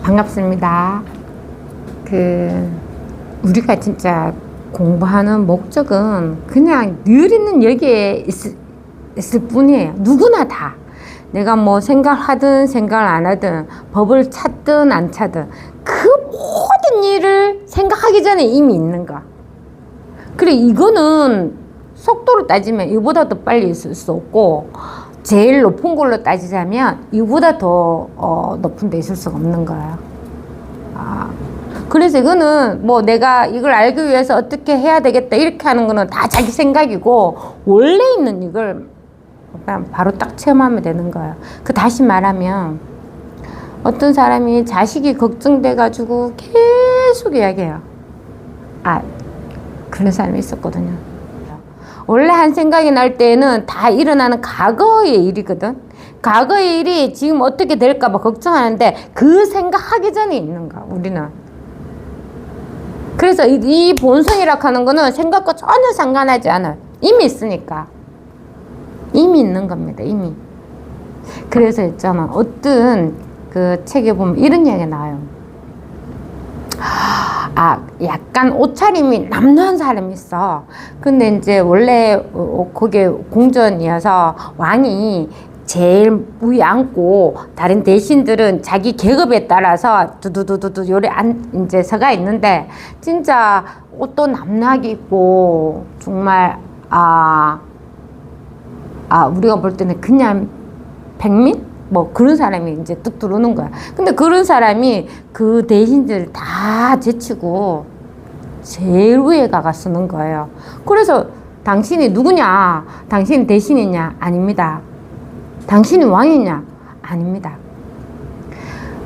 반갑습니다. 우리가 진짜 공부하는 목적은 그냥 늘 있는 여기에 있을 뿐이에요. 누구나 다. 내가 뭐 생각하든 생각을 안 하든 법을 찾든 안 찾든 그 모든 일을 생각하기 전에 이미 있는 거. 그래, 이거는 속도로 따지면 이보다 더 빨리 있을 수 없고, 제일 높은 걸로 따지자면 이보다 더 높은 데 있을 수가 없는 거예요. 그래서 이거는 뭐 내가 이걸 알기 위해서 어떻게 해야 되겠다 이렇게 하는 거는 다 자기 생각이고, 원래 있는 이걸 그냥 바로 딱 체험하면 되는 거예요. 다시 말하면 어떤 사람이 자식이 걱정돼 가지고 계속 이야기해요. 그런 사람이 있었거든요. 원래 한 생각이 날 때는 다 일어나는 과거의 일이거든. 과거의 일이 지금 어떻게 될까 봐 걱정하는데 그 생각하기 전에 있는 거야, 우리는. 그래서 이 본성이라고 하는 거는 생각과 전혀 상관하지 않아요. 이미 있으니까. 이미 있는 겁니다, 이미. 그래서 있잖아, 어떤 그 책에 보면 이런 이야기가 나와요. 약간 옷차림이 남루한 사람이 있어. 근데 이제 원래 거기에 공전이어서 왕이 제일 위에 앉고 다른 대신들은 자기 계급에 따라서 두두두두두 요래 이제 서가 있는데, 진짜 옷도 남루하게 입고 정말 우리가 볼 때는 그냥 백민? 뭐 그런 사람이 이제 뚝 들어오는 거야. 근데 그런 사람이 그 대신들 다 제치고 제일 위에 가가 쓰는 거예요. 그래서 당신이 누구냐? 당신이 대신이냐? 아닙니다. 당신이 왕이냐? 아닙니다.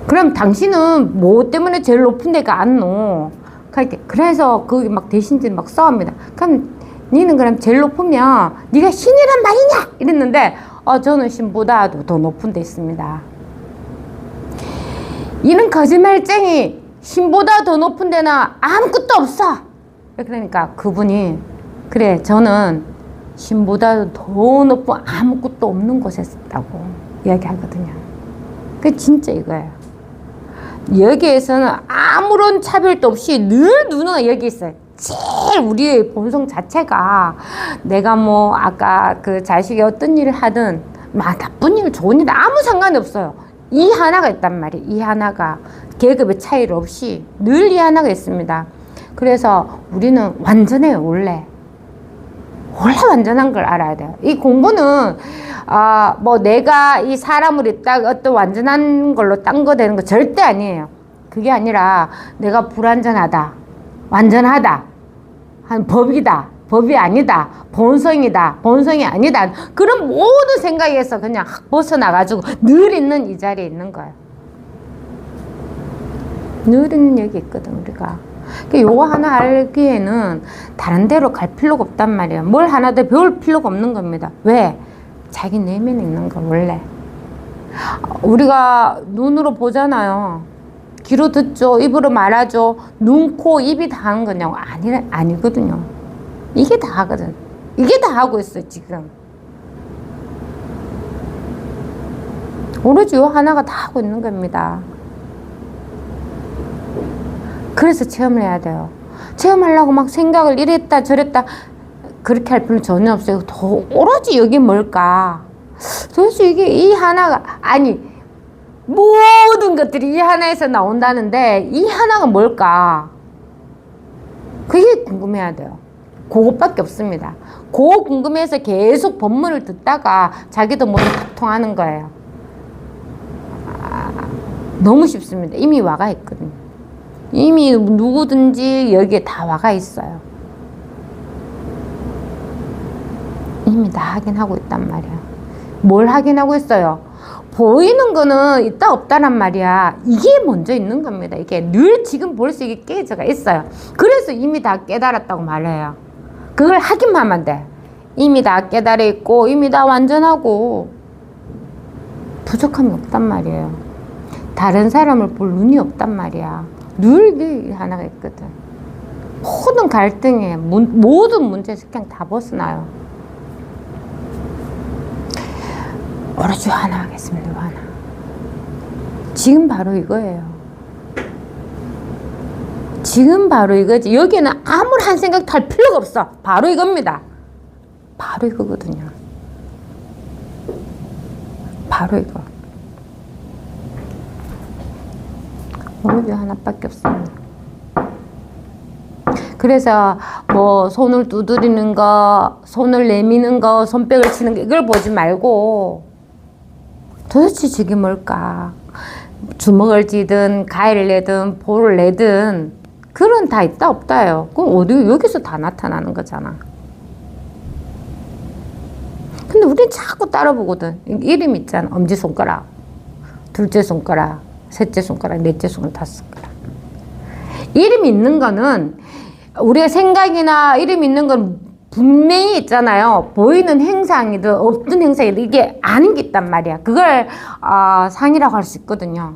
그럼 당신은 뭐 때문에 제일 높은 데가 안 노? 그래서 거기 막 대신들이 막 싸웁니다. 그럼 니는 그럼 제일 높으면 네가 신이란 말이냐? 이랬는데 저는 신보다도 더 높은 데 있습니다. 이는 거짓말쟁이, 신보다 더 높은 데는 아무것도 없어. 그러니까 그분이, 그래, 저는 신보다 더 높은 아무것도 없는 곳에 있다고 이야기하거든요. 그게 진짜 이거예요. 여기에서는 아무런 차별도 없이 늘 누누가 여기 있어요. 제일 우리의 본성 자체가, 내가 뭐 아까 그 자식이 어떤 일을 하든 나쁜 일 좋은 일 아무 상관이 없어요. 이 하나가 있단 말이에요. 이 하나가 계급의 차이를 없이 늘 이 하나가 있습니다. 그래서 우리는 완전해요. 원래 완전한 걸 알아야 돼요. 이 공부는 뭐 내가 이 사람으로 딱 어떤 완전한 걸로 딴 거 되는 거 절대 아니에요. 그게 아니라 내가 불완전하다, 완전하다, 한 법이다, 법이 아니다, 본성이다, 본성이 아니다, 그런 모든 생각에서 그냥 벗어나가지고 늘 있는 이 자리에 있는 거예요. 늘 있는 여기 있거든, 우리가. 요거 하나 알기에는 다른 데로 갈 필요가 없단 말이에요. 뭘 하나 더 배울 필요가 없는 겁니다. 왜? 자기 내면에 있는 거, 원래. 우리가 눈으로 보잖아요. 귀로 듣죠. 입으로 말하죠. 눈, 코, 입이 다 하는 거냐고. 아니거든요. 이게 다 하거든. 이게 다 하고 있어요, 지금. 오로지 요 하나가 다 하고 있는 겁니다. 그래서 체험을 해야 돼요. 체험하려고 막 생각을 이랬다 저랬다 그렇게 할 필요는 전혀 없어요. 더 오로지 여기 뭘까? 도대체 이게 이 하나가, 모든 것들이 이 하나에서 나온다는데 이 하나가 뭘까? 그게 궁금해야 돼요. 그것밖에 없습니다. 그거 궁금해서 계속 법문을 듣다가 자기도 모두 통하는 거예요. 너무 쉽습니다. 이미 와가 있거든요. 이미 누구든지 여기에 다 와가 있어요. 이미 다 확인하고 있단 말이야. 뭘 확인하고 있어요? 보이는 거는 있다 없다란 말이야. 이게 먼저 있는 겁니다. 이게 늘 지금 볼 수 있게 깨져가 있어요. 그래서 이미 다 깨달았다고 말해요. 그걸 확인만 하면 돼. 이미 다 깨달아 있고 이미 다 완전하고 부족함이 없단 말이에요. 다른 사람을 볼 눈이 없단 말이야. 늘 하나가 있거든. 모든 갈등에 모든 문제에서 그냥 다 벗어나요. 오로지 하나 하겠습니다. 하나. 지금 바로 이거예요. 지금 바로 이거지. 여기는 아무런 생각도 할 필요가 없어. 바로 이겁니다. 바로 이거거든요. 바로 이거. 오로지 하나밖에 없습니다. 그래서 뭐 손을 두드리는 거, 손을 내미는 거, 손뼉을 치는 거 이걸 보지 말고 도대체 저게 뭘까? 주먹을 쥐든 가위를 내든 볼을 내든 그런 다 있다 없다요. 그럼 어디 여기서 다 나타나는 거잖아. 근데 우린 자꾸 따라 보거든. 이름 있잖아. 엄지손가락, 둘째 손가락, 셋째 손가락, 넷째 손가락, 다섯 손가락. 이름 있는 거는 우리의 생각이나 이름 있는 건 분명히 있잖아요. 보이는 행상이든 없던 행상이든 이게 아닌 게 있단 말이야. 그걸 상이라고 할 수 있거든요.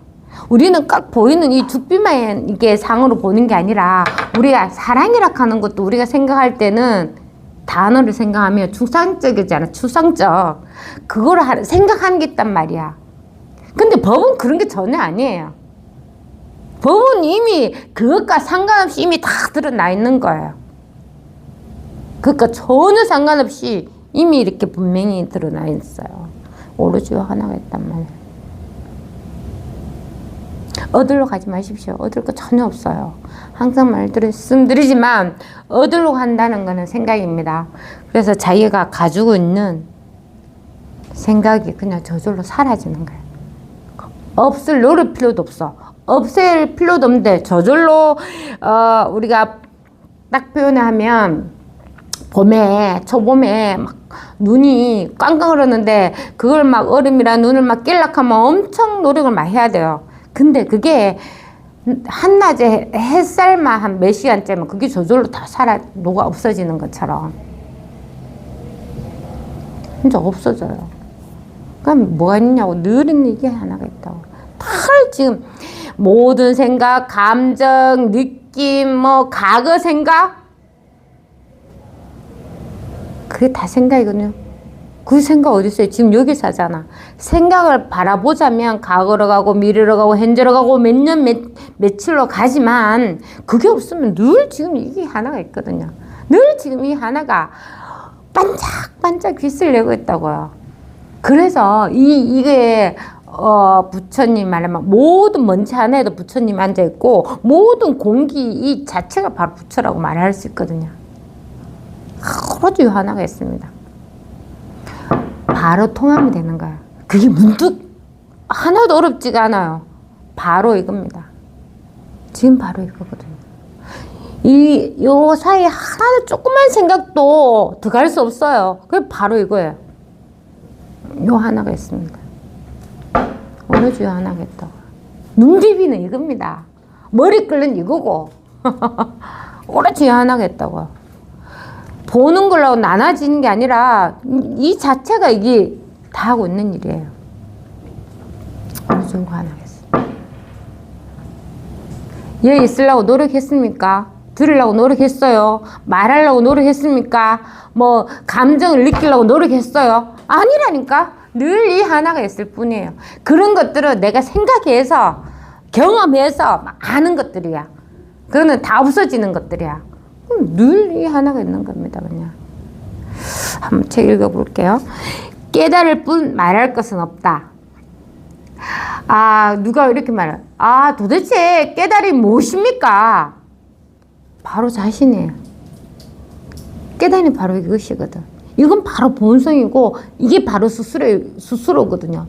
우리는 딱 보이는 이 두피만 이게 상으로 보는 게 아니라 우리가 사랑이라 하는 것도 우리가 생각할 때는 단어를 생각하면 추상적이잖아. 추상적. 그거를 생각하는 게 있단 말이야. 근데 법은 그런 게 전혀 아니에요. 법은 이미 그것과 상관없이 이미 다 드러나 있는 거예요. 그러니까 전혀 상관없이 이미 이렇게 분명히 드러나 있어요. 오로지 하나가 있단 말이에요. 어디로 가지 마십시오. 얻을 거 전혀 없어요. 항상 말씀드리지만 어디로 간다는 거는 생각입니다. 그래서 자기가 가지고 있는 생각이 그냥 저절로 사라지는 거예요. 없을 노릴 필요도 없어. 없앨 필요도 없는데 저절로 우리가 딱 표현하면 봄에 초봄에 막 눈이 꽝꽝 흐르는데 그걸 막 얼음이랑 눈을 막 깰락 하면 엄청 노력을 많이 해야 돼요. 근데 그게 한낮에 햇살만 한 몇 시간째면 그게 저절로 다 녹아 없어지는 것처럼 진짜 없어져요. 그럼 뭐가 있냐고. 늘 있는 이게 하나가 있다고. 다 지금 모든 생각, 감정, 느낌, 뭐 과거 생각 그게 다 생각이거든요. 그 생각 어디 있어요? 지금 여기 사잖아. 생각을 바라보자면 과거로 가고 미래로 가고 현재로 가고 몇 년 며칠로 가지만 그게 없으면 늘 지금 이게 하나가 있거든요. 늘 지금 이 하나가 반짝반짝 빛을 내고 있다고요. 그래서 이게 부처님 말하면 모든 먼지 하나에도 부처님 앉아있고 모든 공기 이 자체가 바로 부처라고 말할 수 있거든요. 오로지 하나가 있습니다. 바로 통하면 되는 거야. 그게 문득 하나도 어렵지가 않아요. 바로 이겁니다. 지금 바로 이거거든요. 요 사이에 하나도 조그만 생각도 들어갈 수 없어요. 그게 바로 이거예요. 요 하나가 있습니다. 오로지 하나가 있다고. 눈 비비는 이겁니다. 머리 끓는 이거고. 오로지 하나가 있다고요. 보는 걸로 나눠지는 게 아니라 이 자체가 이게 다 하고 있는 일이에요. 오로지 하나가 있어요. 얘 있으려고 노력했습니까? 들으려고 노력했어요? 말하려고 노력했습니까? 뭐 감정을 느끼려고 노력했어요? 아니라니까. 늘 이 하나가 있을 뿐이에요. 그런 것들은 내가 생각해서 경험해서 아는 것들이야. 그거는 다 없어지는 것들이야. 늘 이 하나가 있는 겁니다. 그냥 한번 책 읽어볼게요. 깨달을 뿐 말할 것은 없다. 누가 이렇게 말해. 도대체 깨달이 무엇입니까? 바로 자신이에요. 깨달이 바로 이것이거든. 이건 바로 본성이고 이게 바로 스스로거든요.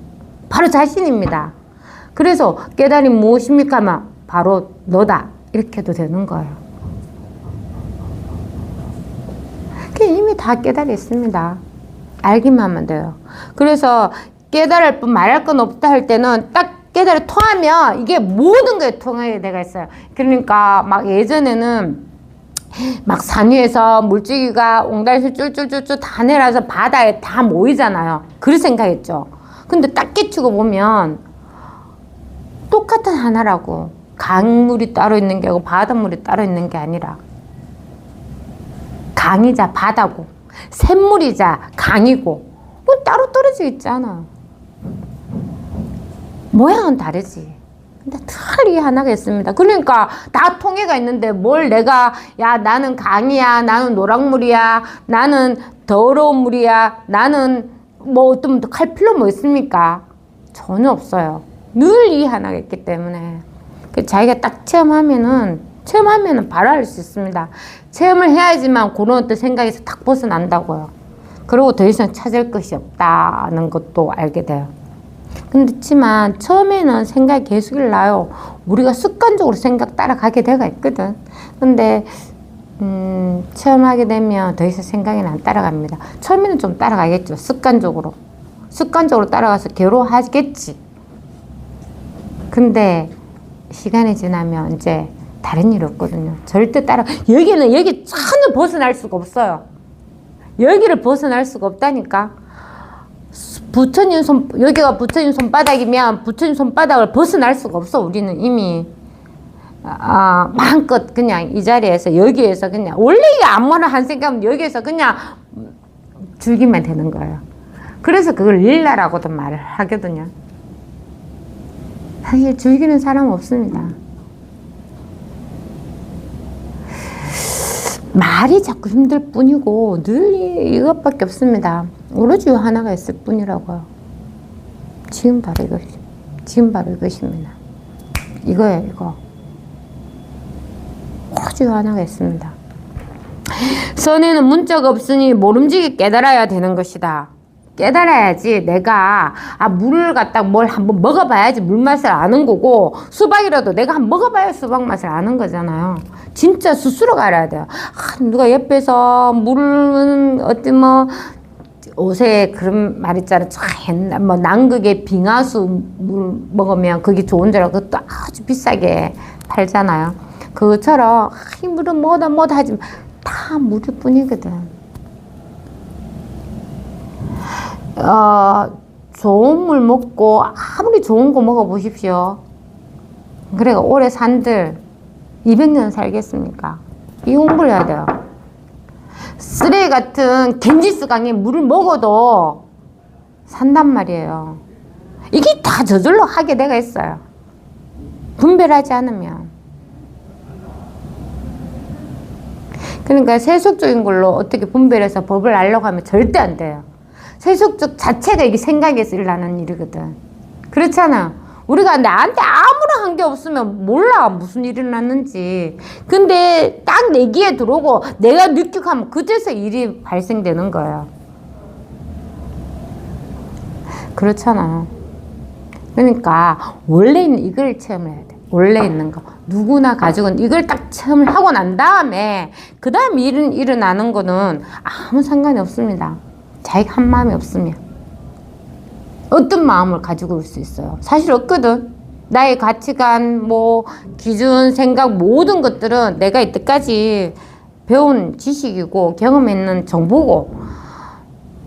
바로 자신입니다. 그래서 깨달이 무엇입니까? 하면 바로 너다. 이렇게 해도 되는 거예요. 이미 다 깨달이 있습니다. 알기만 하면 돼요. 그래서 깨달을 뿐 말할 건 없다 할 때는 딱 깨달이 통하면 이게 모든 거에 통하게 돼가 있어요. 그러니까 막 예전에는 막 산 위에서 물줄기가 옹달새 쫄쫄쫄쫄 다 내려서 바다에 다 모이잖아요. 그런 생각했죠. 근데 딱 깨치고 보면 똑같은 하나라고. 강물이 따로 있는 게 아니고 바닷물이 따로 있는 게 아니라 강이자 바다고 샘물이자 강이고 따로 떨어져 있잖아. 모양은 다르지. 근데 늘 이 하나가 있습니다. 그러니까 다 통해가 있는데 뭘 내가 야 나는 강이야, 나는 노랑물이야, 나는 더러운 물이야, 나는 뭐 좀 할 필요 뭐 있습니까? 전혀 없어요. 늘 이 하나가 있기 때문에 자기가 딱 체험하면은 바로 알 수 있습니다. 체험을 해야지만 그런 어떤 생각에서 딱 벗어난다고요. 그리고 더 이상 찾을 것이 없다는 것도 알게 돼요. 그렇지만 처음에는 생각이 계속 나요. 우리가 습관적으로 생각 따라가게 되가 있거든. 근데 체험하게 되면 더 이상 생각이 안 따라갑니다. 처음에는 좀 따라가겠죠. 습관적으로 따라가서 괴로워하겠지. 근데 시간이 지나면 이제 다른 일 없거든요. 절대 여기 전혀 벗어날 수가 없어요. 여기를 벗어날 수가 없다니까. 여기가 부처님 손바닥이면 부처님 손바닥을 벗어날 수가 없어. 우리는 이미 마음껏 그냥 이 자리에서 여기에서 그냥 원래 이게 아무나 한 생각은 여기에서 그냥 즐기면 되는 거예요. 그래서 그걸 릴라라고도 말을 하거든요. 사실 즐기는 사람 없습니다. 말이 자꾸 힘들 뿐이고 늘 이것밖에 없습니다. 오로지 하나가 있을 뿐이라고요. 지금 바로 이것입니다. 이거예요, 이거. 오로지 하나가 있습니다. 선에는 문자가 없으니 모름지기 깨달아야 되는 것이다. 깨달아야지 내가 물을 갖다 뭘 한번 먹어봐야지 물 맛을 아는 거고, 수박이라도 내가 한번 먹어봐야 수박 맛을 아는 거잖아요. 진짜 스스로 알아야 돼요. 누가 옆에서 물은 어떤 옷에 그런 말 있잖아요. 옛날 남극의 빙하수 물 먹으면 그게 좋은 줄 알고 그것도 아주 비싸게 팔잖아요. 그것처럼 이 물은 뭐다 하지 다 물일 뿐이거든. 좋은 물 먹고 아무리 좋은 거 먹어보십시오. 그래가 오래 산들 200년 살겠습니까? 이 공부를 해야 돼요. 쓰레기 같은 겐지스 강에 물을 먹어도 산단 말이에요. 이게 다 저절로 하게 돼가 있어요. 분별하지 않으면. 그러니까 세속적인 걸로 어떻게 분별해서 법을 알려고 하면 절대 안 돼요. 세속적 자체가 이게 생각에서 일어나는 일이거든. 그렇잖아. 우리가 나한테 아무런 한 게 없으면 몰라 무슨 일이 일어났는지. 근데 딱 내 귀에 들어오고 내가 느껴하면 그때서 일이 발생되는 거예요. 그렇잖아. 그러니까 원래 있는 이걸 체험을 해야 돼. 원래 있는 거. 누구나 가지고는 이걸 딱 체험을 하고 난 다음에 그 다음 일은 일어나는 거는 아무 상관이 없습니다. 자기가 한 마음이 없으면 어떤 마음을 가지고 올 수 있어요? 사실 없거든. 나의 가치관, 기준, 생각 모든 것들은 내가 이때까지 배운 지식이고 경험했는 정보고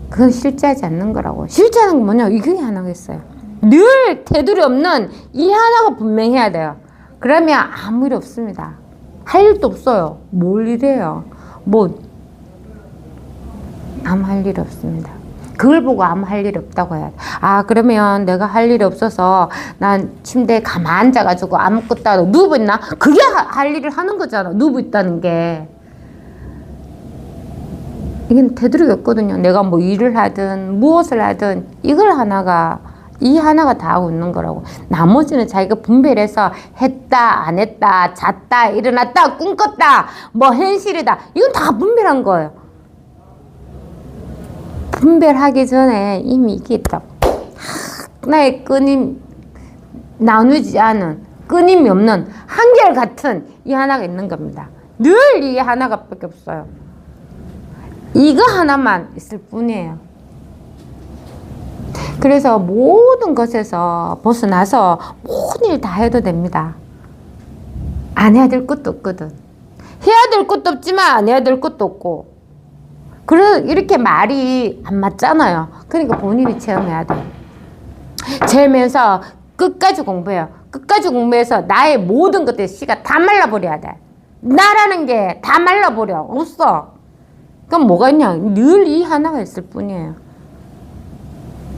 그건 실제하지 않는 거라고. 실제하는 건 뭐냐? 이게 하나가 있어요. 늘 테두리 없는 이 하나가 분명해야 돼요. 그러면 아무 일 없습니다. 할 일도 없어요. 뭘 일해요? 아무 할 일 없습니다. 그걸 보고 아무 할 일이 없다고 해야 돼. 그러면 내가 할 일이 없어서 난 침대에 가만 앉아가지고 아무것도 안 하고 누워있나? 그게 할 일을 하는 거잖아. 누워있다는 게. 이건 테두리가 없거든요. 내가 일을 하든 무엇을 하든 이 하나가 다 하고 있는 거라고. 나머지는 자기가 분별해서 했다, 안 했다, 잤다, 일어났다, 꿈꿨다, 현실이다. 이건 다 분별한 거예요. 분별하기 전에 이미 이게 있다고. 하나의 나누지 않은, 끊임이 없는, 한결같은 이 하나가 있는 겁니다. 늘 이 하나가 밖에 없어요. 이거 하나만 있을 뿐이에요. 그래서 모든 것에서 벗어나서 모든 일 다 해도 됩니다. 안 해야 될 것도 없거든. 해야 될 것도 없지만 안 해야 될 것도 없고. 그래서 이렇게 말이 안 맞잖아요. 그러니까 본인이 체험해야 돼요. 체험해서 끝까지 공부해요. 끝까지 공부해서 나의 모든 것들 씨가 다 말라버려야 돼. 나라는 게 다 말라버려. 없어. 그럼 뭐가 있냐? 늘 이 하나가 있을 뿐이에요.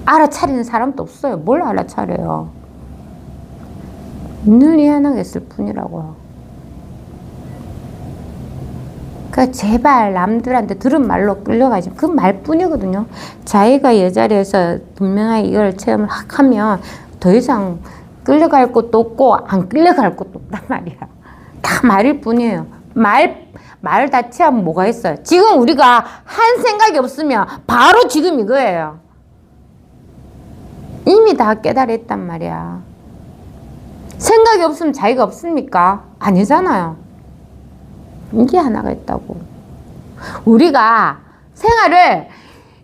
알아차리는 사람도 없어요. 뭘 알아차려요? 늘 희한하게 을 뿐이라고요. 그러니까 제발 남들한테 들은 말로 끌려가지. 그 말뿐이거든요. 자기가 이 자리에서 분명하게 이걸 체험을 하면 더 이상 끌려갈 것도 없고 안 끌려갈 것도 없단 말이야. 다 말일 뿐이에요. 말 다 체하면 뭐가 있어요? 지금 우리가 한 생각이 없으면 바로 지금 이거예요. 이미 다 깨달았단 말이야. 생각이 없으면 자기가 없습니까? 아니잖아요. 이게 하나가 있다고. 우리가 생활을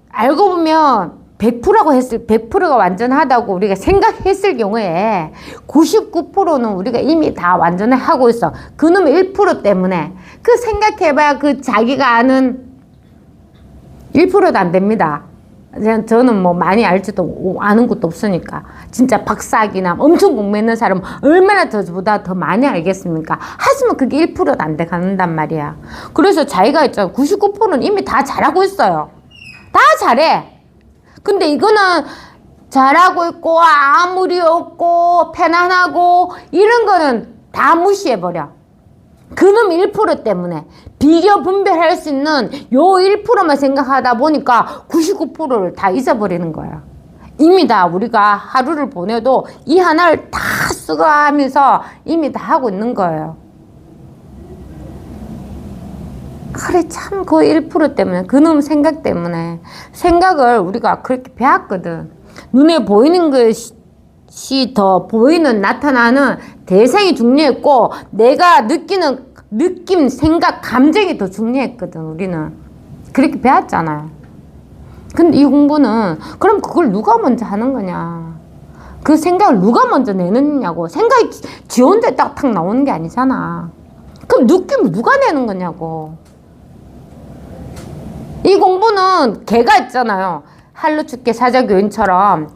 알고 보면 100%가 완전하다고 우리가 생각했을 경우에 99%는 우리가 이미 다 완전하고 있어. 그놈의 1% 때문에. 그 생각해봐야 그 자기가 아는 1%도 안 됩니다. 저는 뭐 많이 알지도 아는 것도 없으니까. 진짜 박사학위나 엄청 공부했는 사람은 얼마나 저보다 더 많이 알겠습니까? 하지만 그게 1%도 안 돼 간단 말이야. 그래서 자기가 있잖아. 99%는 이미 다 잘하고 있어요. 다 잘해. 근데 이거는 잘하고 있고 아무리 없고 편안하고 이런 거는 다 무시해버려. 그놈 1% 때문에 비교 분별할 수 있는 요 1%만 생각하다 보니까 99%를 다 잊어버리는 거야. 이미 다 우리가 하루를 보내도 이 하나를 다 쓰고 하면서 이미 다 하고 있는 거예요. 그래 참 그 1% 때문에 그놈 생각 때문에 생각을 우리가 그렇게 배웠거든. 눈에 보이는 것이 더 보이는 나타나는 대상이 중요했고 내가 느끼는 느낌, 생각, 감정이 더 중요했거든. 우리는 그렇게 배웠잖아요. 근데 이 공부는 그럼 그걸 누가 먼저 하는 거냐, 그 생각을 누가 먼저 내느냐고. 생각이 지 혼자 딱 나오는 게 아니잖아. 그럼 느낌을 누가 내는 거냐고. 이 공부는 개가 있잖아요. 할로축계 사자교인처럼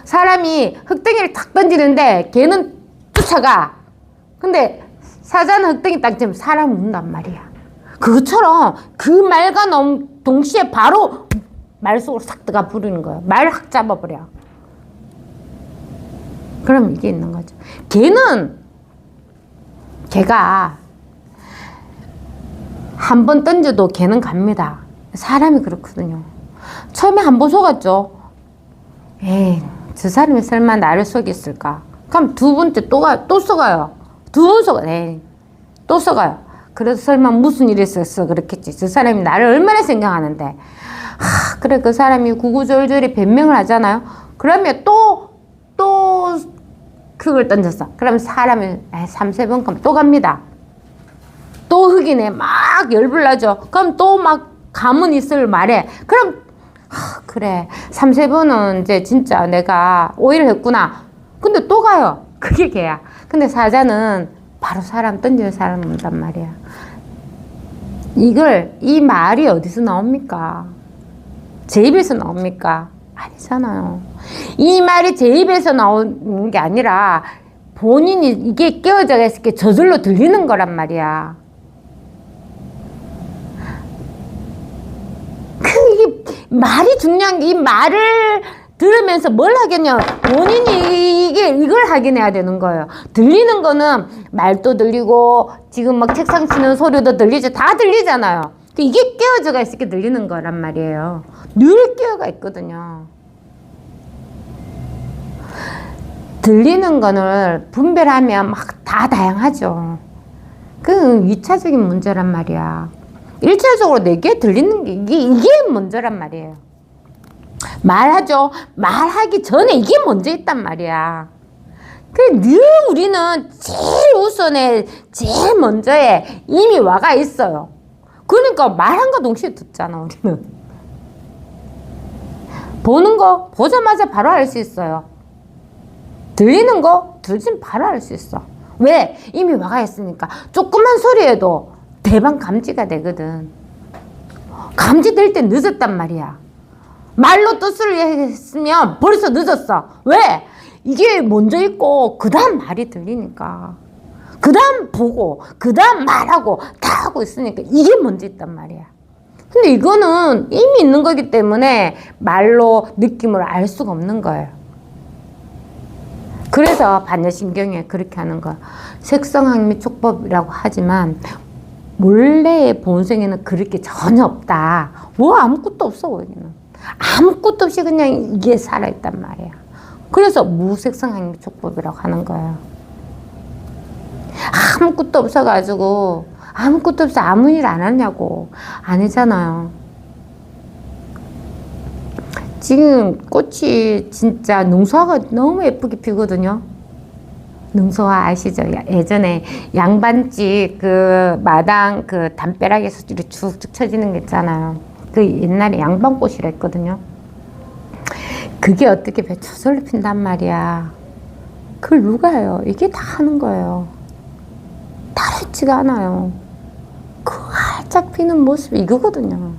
사람이 흙덩이를 탁 던지는데 개는 쫓아가. 근데 사자는 흙덩이 딱 치면 사람을 문단 말이야. 그것처럼 그 말과 동시에 바로 말 속으로 싹 들어가 버리는 거야. 말 확 잡아버려. 그럼 이게 있는 거죠. 개가 한 번 던져도 개는 갑니다. 사람이 그렇거든요. 처음에 한 번 속았죠. 에이, 저 사람이 설마 나를 속였을까? 그럼 두 번째 또 속아요. 두 번 속아. 에이, 또 속아요. 그래서 설마 무슨 일이 있었어 그렇겠지. 저 사람이 나를 얼마나 생각하는데. 그래 그 사람이 구구절절히 변명을 하잖아요. 그러면 또 그걸 던졌어. 그럼 사람이 3-4번 가면 또 갑니다. 또 흑이네. 막 열불나죠. 그럼 또 막 가문 있을 말에. 그럼 그래 3-4번은 이제 진짜 내가 오해를 했구나. 근데 또 가요. 그게 걔야. 근데 사자는 바로 사람 던지는 사람 온단 말이야. 이 말이 어디서 나옵니까? 제 입에서 나옵니까? 아니잖아요. 이 말이 제 입에서 나오는 게 아니라 본인이 이게 깨어져 있을 게 저절로 들리는 거란 말이야. 이게 말이 중요한 게, 이 말을 들으면서 뭘 하겠냐. 본인이 이걸 확인해야 되는 거예요. 들리는 거는 말도 들리고 지금 막 책상 치는 소리도 들리죠. 다 들리잖아요. 이게 깨어져가 있을 게 들리는 거란 말이에요. 늘 깨어가 있거든요. 들리는 거를 분별하면 막 다 다양하죠. 그 2차적인 문제란 말이야. 1차적으로 내게 들리는 게 이게 먼저란 말이에요. 말하죠. 말하기 전에 이게 먼저 있단 말이야. 그래 늘 우리는 제일 우선에 제일 먼저에 이미 와가 있어요. 그러니까 말한과 동시에 듣잖아. 우리는 보는 거 보자마자 바로 알 수 있어요. 들리는 거 들으면 바로 알 수 있어. 왜? 이미 와가 있으니까. 조그만 소리에도 대방 감지가 되거든. 감지될 때 늦었단 말이야. 말로 뜻을 했으면 벌써 늦었어. 왜? 이게 먼저 있고 그 다음 말이 들리니까. 그 다음 보고 그 다음 말하고 다 하고 있으니까 이게 먼저 있단 말이야. 근데 이거는 이미 있는 거기 때문에 말로 느낌을 알 수가 없는 거예요. 그래서 반려신경에 그렇게 하는 거 색성학미촉법이라고 하지만 원래의 본성에는 그렇게 전혀 없다. 뭐 아무것도 없어 여기는. 아무것도 없이 그냥 이게 살아있단 말이야. 그래서 무색성학미촉법이라고 하는 거예요. 아무것도 없어가지고 아무것도 없어 아무 일 안 하냐고. 아니잖아요. 지금 꽃이 진짜 능소화가 너무 예쁘게 피거든요. 능소화 아시죠? 예전에 양반집 그 마당 그 담벼락에서 이렇게 쭉쭉 쳐지는 게 있잖아요. 그 옛날에 양반꽃이라 했거든요. 그게 어떻게 저절로 핀단 말이야. 그걸 누가 해요? 이게 다 하는 거예요. 다르지가 않아요. 그 활짝 피는 모습이 이거거든요.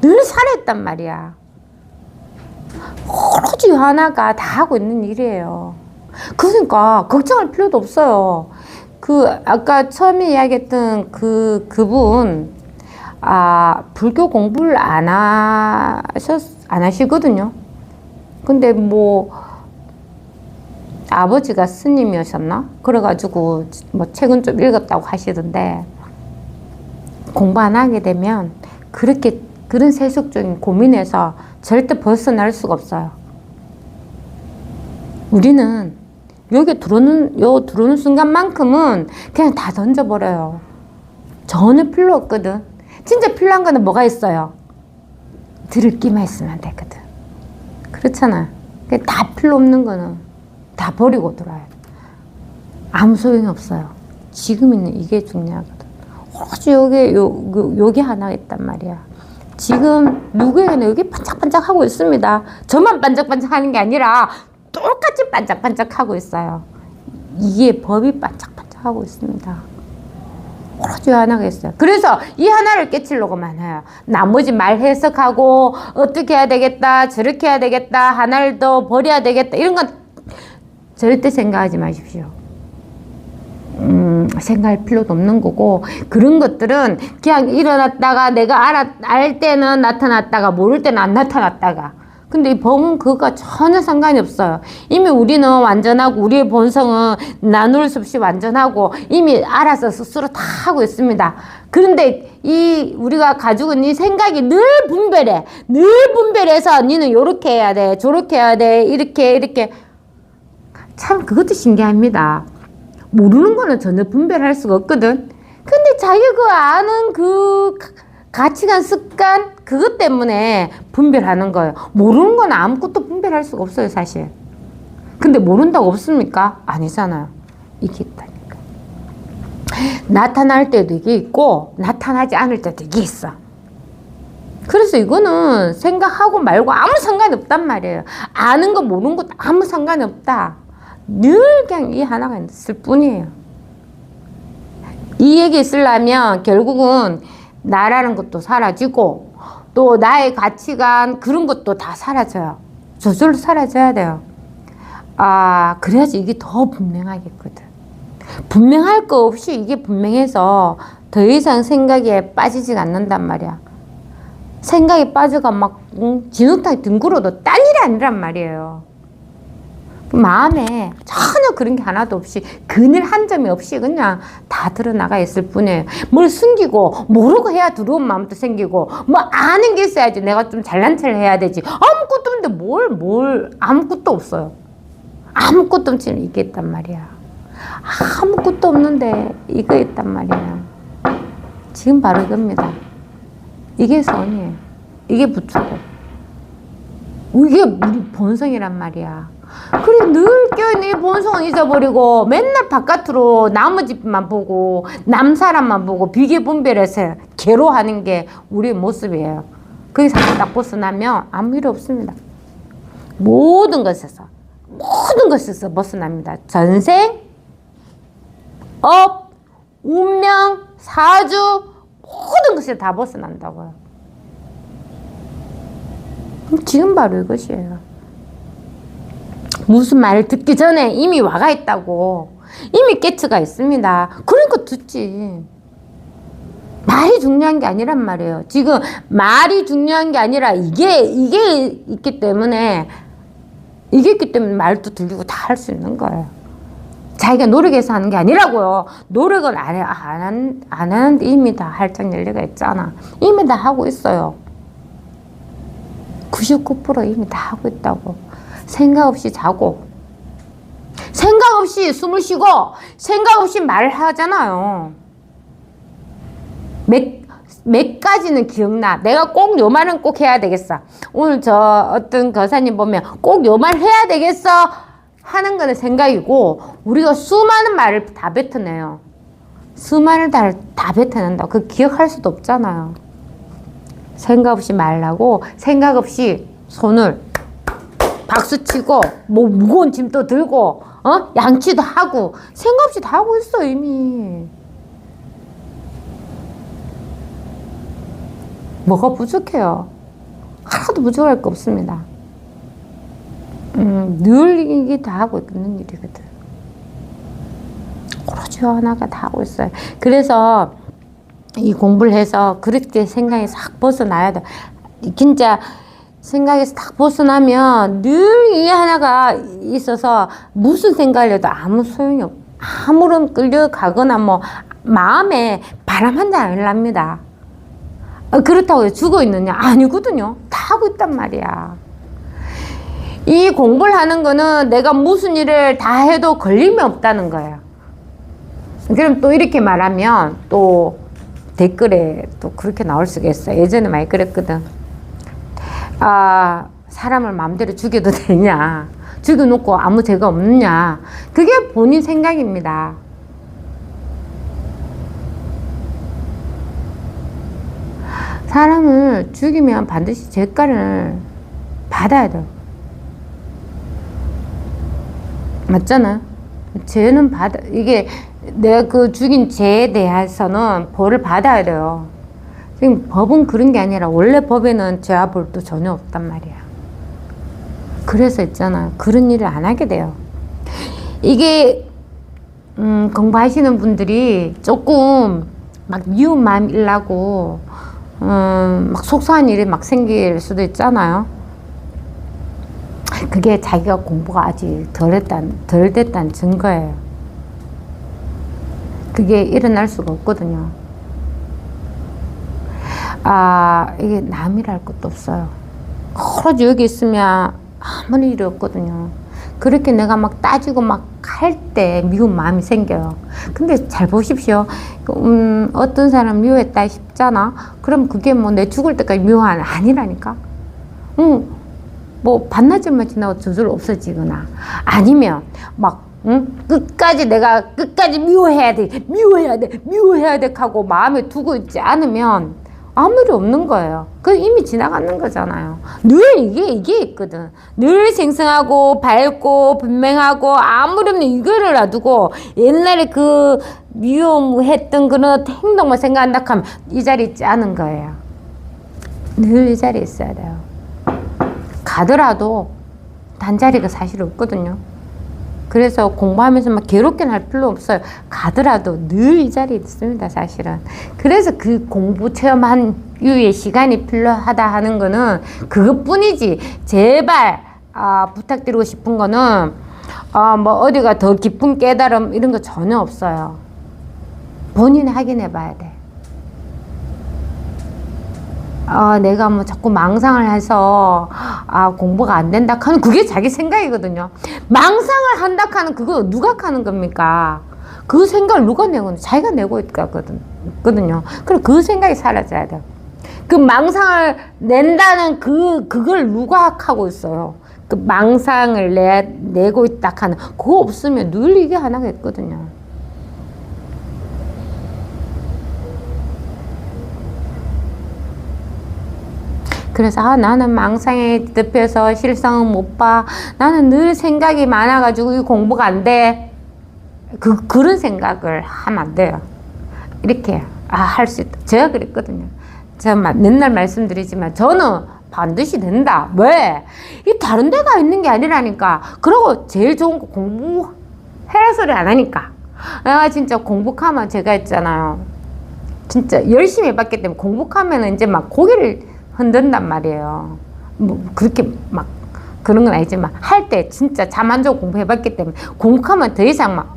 늘 살아있단 말이야. 오로지 하나가 다 하고 있는 일이에요. 그러니까 걱정할 필요도 없어요. 그 아까 처음에 이야기했던 그분 불교 공부를 안 하시거든요. 근데 뭐 아버지가 스님이셨나? 그래가지고 뭐 책은 좀 읽었다고 하시던데 공부 안 하게 되면 그런 세속적인 고민에서 절대 벗어날 수가 없어요. 우리는 여기 들어오는 순간만큼은 그냥 다 던져버려요. 전혀 필요 없거든. 진짜 필요한 거는 뭐가 있어요? 들을 끼만 있으면 되거든. 그렇잖아. 다 필요 없는 거는 다 버리고 들어와요. 아무 소용이 없어요. 지금 있는 이게 중요하거든. 혹시 여기 하나 있단 말이야. 지금 누구에게나 여기 반짝반짝 하고 있습니다. 저만 반짝반짝 하는 게 아니라 똑같이 반짝반짝 하고 있어요. 이게 법이 반짝반짝 하고 있습니다. 오로지 하나가 있어요. 그래서 이 하나를 깨치려고만 해요. 나머지 말 해석하고 어떻게 해야 되겠다, 저렇게 해야 되겠다, 하나를 더 버려야 되겠다 이런 건 절대 생각하지 마십시오. 생각할 필요도 없는 거고 그런 것들은 그냥 일어났다가 내가 알 때는 나타났다가 모를 때는 안 나타났다가 근데 이 법은 그거가 전혀 상관이 없어요. 이미 우리는 완전하고 우리의 본성은 나눌 수 없이 완전하고 이미 알아서 스스로 다 하고 있습니다. 그런데 우리가 가지고 있는 이 생각이 늘 분별해. 늘 분별해서 니는 요렇게 해야 돼. 저렇게 해야 돼. 이렇게 참 그것도 신기합니다. 모르는 거는 전혀 분별할 수가 없거든. 근데 자기가 아는 그 가치관, 습관 그것 때문에 분별하는 거예요. 모르는 건 아무것도 분별할 수가 없어요, 사실. 근데 모른다고 없습니까? 아니잖아요. 이게 있다니까. 나타날 때도 이게 있고 나타나지 않을 때도 이게 있어. 그래서 이거는 생각하고 말고 아무 상관이 없단 말이에요. 아는 거 모르는 것도 아무 상관이 없다. 늘 그냥 이 하나가 있을 뿐이에요. 이 얘기 있으려면 결국은 나라는 것도 사라지고 또 나의 가치관 그런 것도 다 사라져요. 저절로 사라져야 돼요. 그래야지 이게 더 분명하겠거든. 분명할 거 없이 이게 분명해서 더 이상 생각에 빠지지가 않는단 말이야. 생각에 빠져가 막 진흙탕에 뒹굴어도 딴 일이 아니란 말이에요. 마음에 전혀 그런 게 하나도 없이 그늘 한 점이 없이 그냥 다 드러나가 있을 뿐이에요. 뭘 숨기고 모르고 해야 두려운 마음도 생기고 뭐 아는 게 있어야지 내가 좀 잘난 척을 해야 되지. 아무것도 없는데 뭘 아무것도 없어요. 아무것도 없지만 이게 있단 말이야. 아무것도 없는데 이거 있단 말이야. 지금 바로 이겁니다. 이게 선이에요. 이게 부처고 이게 우리 본성이란 말이야. 그래 늘 껴있는 이 본성은 잊어버리고 맨날 바깥으로 나무 집만 보고 남 사람만 보고 비교 분별해서 괴로워하는 게 우리의 모습이에요. 거기서 딱 벗어나면 아무 일 없습니다. 모든 것에서 벗어납니다. 전생, 업, 운명, 사주 모든 것이 다 벗어난다고요. 지금 바로 이것이에요. 무슨 말을 듣기 전에 이미 와가 있다고. 이미 깨츠가 있습니다. 그런 거 듣지. 말이 중요한 게 아니란 말이에요. 지금 말이 중요한 게 아니라 이게 있기 때문에 이겼기 때문에 말도 들리고 다 할 수 있는 거예요. 자기가 노력해서 하는 게 아니라고요. 노력을 안 하는데 이미 다 할장 열리가 있잖아. 이미 다 하고 있어요. 99% 이미 다 하고 있다고. 생각 없이 자고, 생각 없이 숨을 쉬고, 생각 없이 말을 하잖아요. 몇 가지는 기억나. 내가 꼭 요 말은 꼭 해야 되겠어. 오늘 저 어떤 거사님 보면 꼭 요 말 해야 되겠어 하는 거는 생각이고, 우리가 수많은 말을 다 뱉어내요. 수많은 다 뱉어낸다. 그 기억할 수도 없잖아요. 생각 없이 말하고, 생각 없이 손을 박수치고, 뭐 무거운 짐도 들고, 양치도 하고, 생각 없이 다 하고 있어 이미. 뭐가 부족해요? 하나도 부족할 거 없습니다. 늘 이게 다 하고 있는 일이거든. 오로지 하나가 다 하고 있어요. 그래서 이 공부를 해서 그렇게 생각이 싹 벗어나야 돼. 진짜 생각에서 딱 벗어나면 늘 이 하나가 있어서 무슨 생각을 해도 아무 소용이 없고, 아무런 끌려가거나 뭐 마음에 바람 한 장 안 납니다. 그렇다고 죽어 있느냐? 아니거든요. 다 하고 있단 말이야. 이 공부를 하는 거는 내가 무슨 일을 다 해도 걸림이 없다는 거예요. 그럼 또 이렇게 말하면 또 댓글에 또 그렇게 나올 수가 있어요. 예전에 많이 그랬거든. 사람을 마음대로 죽여도 되냐? 죽여놓고 아무 죄가 없느냐? 그게 본인 생각입니다. 사람을 죽이면 반드시 죄가를 받아야 돼요. 맞잖아. 죄는 이게 내가 그 죽인 죄에 대해서는 벌을 받아야 돼요. 지금 법은 그런 게 아니라 원래 법에는 죄와 벌도 전혀 없단 말이야. 그래서 있잖아. 그런 일을 안 하게 돼요. 이게 공부하시는 분들이 조금 막 미운 마음 일라고 막 속상한 일이 막 생길 수도 있잖아요. 그게 자기가 공부가 아직 덜 됐다는 증거예요. 그게 일어날 수가 없거든요. 이게 남이랄 것도 없어요. 오로지 여기 있으면 아무 일이 없거든요. 그렇게 내가 막 따지고 막 할 때 미운 마음이 생겨요. 근데 잘 보십시오. 어떤 사람 미워했다 싶잖아. 그럼 그게 뭐 내 죽을 때까지 미워하는 아니라니까. 뭐 반나절만 지나고 저절로 없어지거나 아니면 막 끝까지 내가 끝까지 미워해야 돼 하고 마음에 두고 있지 않으면 아무 일 없는 거예요. 그 이미 지나가는 거잖아요. 늘 이게 있거든. 늘 생생하고 밝고 분명하고 아무리 없는 이거를 놔두고 옛날에 그 미움했던 그런 행동만 생각한다 하면 이 자리에 있지 않은 거예요. 늘 이 자리에 있어야 돼요. 가더라도 단자리가 사실 없거든요. 그래서 공부하면서 막 괴롭게는 할 필요 없어요. 가더라도 늘 이 자리에 있습니다, 사실은. 그래서 그 공부 체험한 이후에 시간이 필요하다 하는 거는 그것뿐이지. 제발 부탁드리고 싶은 거는 뭐 어디가 더 깊은 깨달음 이런 거 전혀 없어요. 본인이 확인해 봐야 돼. 내가 뭐 자꾸 망상을 해서 공부가 안 된다 하는 그게 자기 생각이거든요. 망상을 한다 하는 그거 누가 하는 겁니까? 그 생각을 누가 내고 자기가 내고 있거든요. 그럼 그 생각이 사라져야 돼요. 그 망상을 낸다는 그걸 누가 하고 있어요. 그 망상을 내고 있다 하는 그거 없으면 늘 이게 하나가 있거든요. 그래서 나는 망상에 덮여서 실상은 못 봐. 나는 늘 생각이 많아가지고 공부가 안 돼. 그런 생각을 하면 안 돼요. 이렇게 할 수 있다. 제가 그랬거든요. 제가 맨날 말씀드리지만 저는 반드시 된다. 왜? 이 다른 데가 있는 게 아니라니까. 그리고 제일 좋은 거 공부해라 소리 안 하니까. 내가 진짜 공부하면 제가 있잖아요. 진짜 열심히 해봤기 때문에 공부하면 이제 막 고개를 흔든단 말이에요. 뭐 그렇게 막 그런 건 아니지만 할 때 진짜 잠 안 자고 공부해봤기 때문에 공부하면 더 이상 막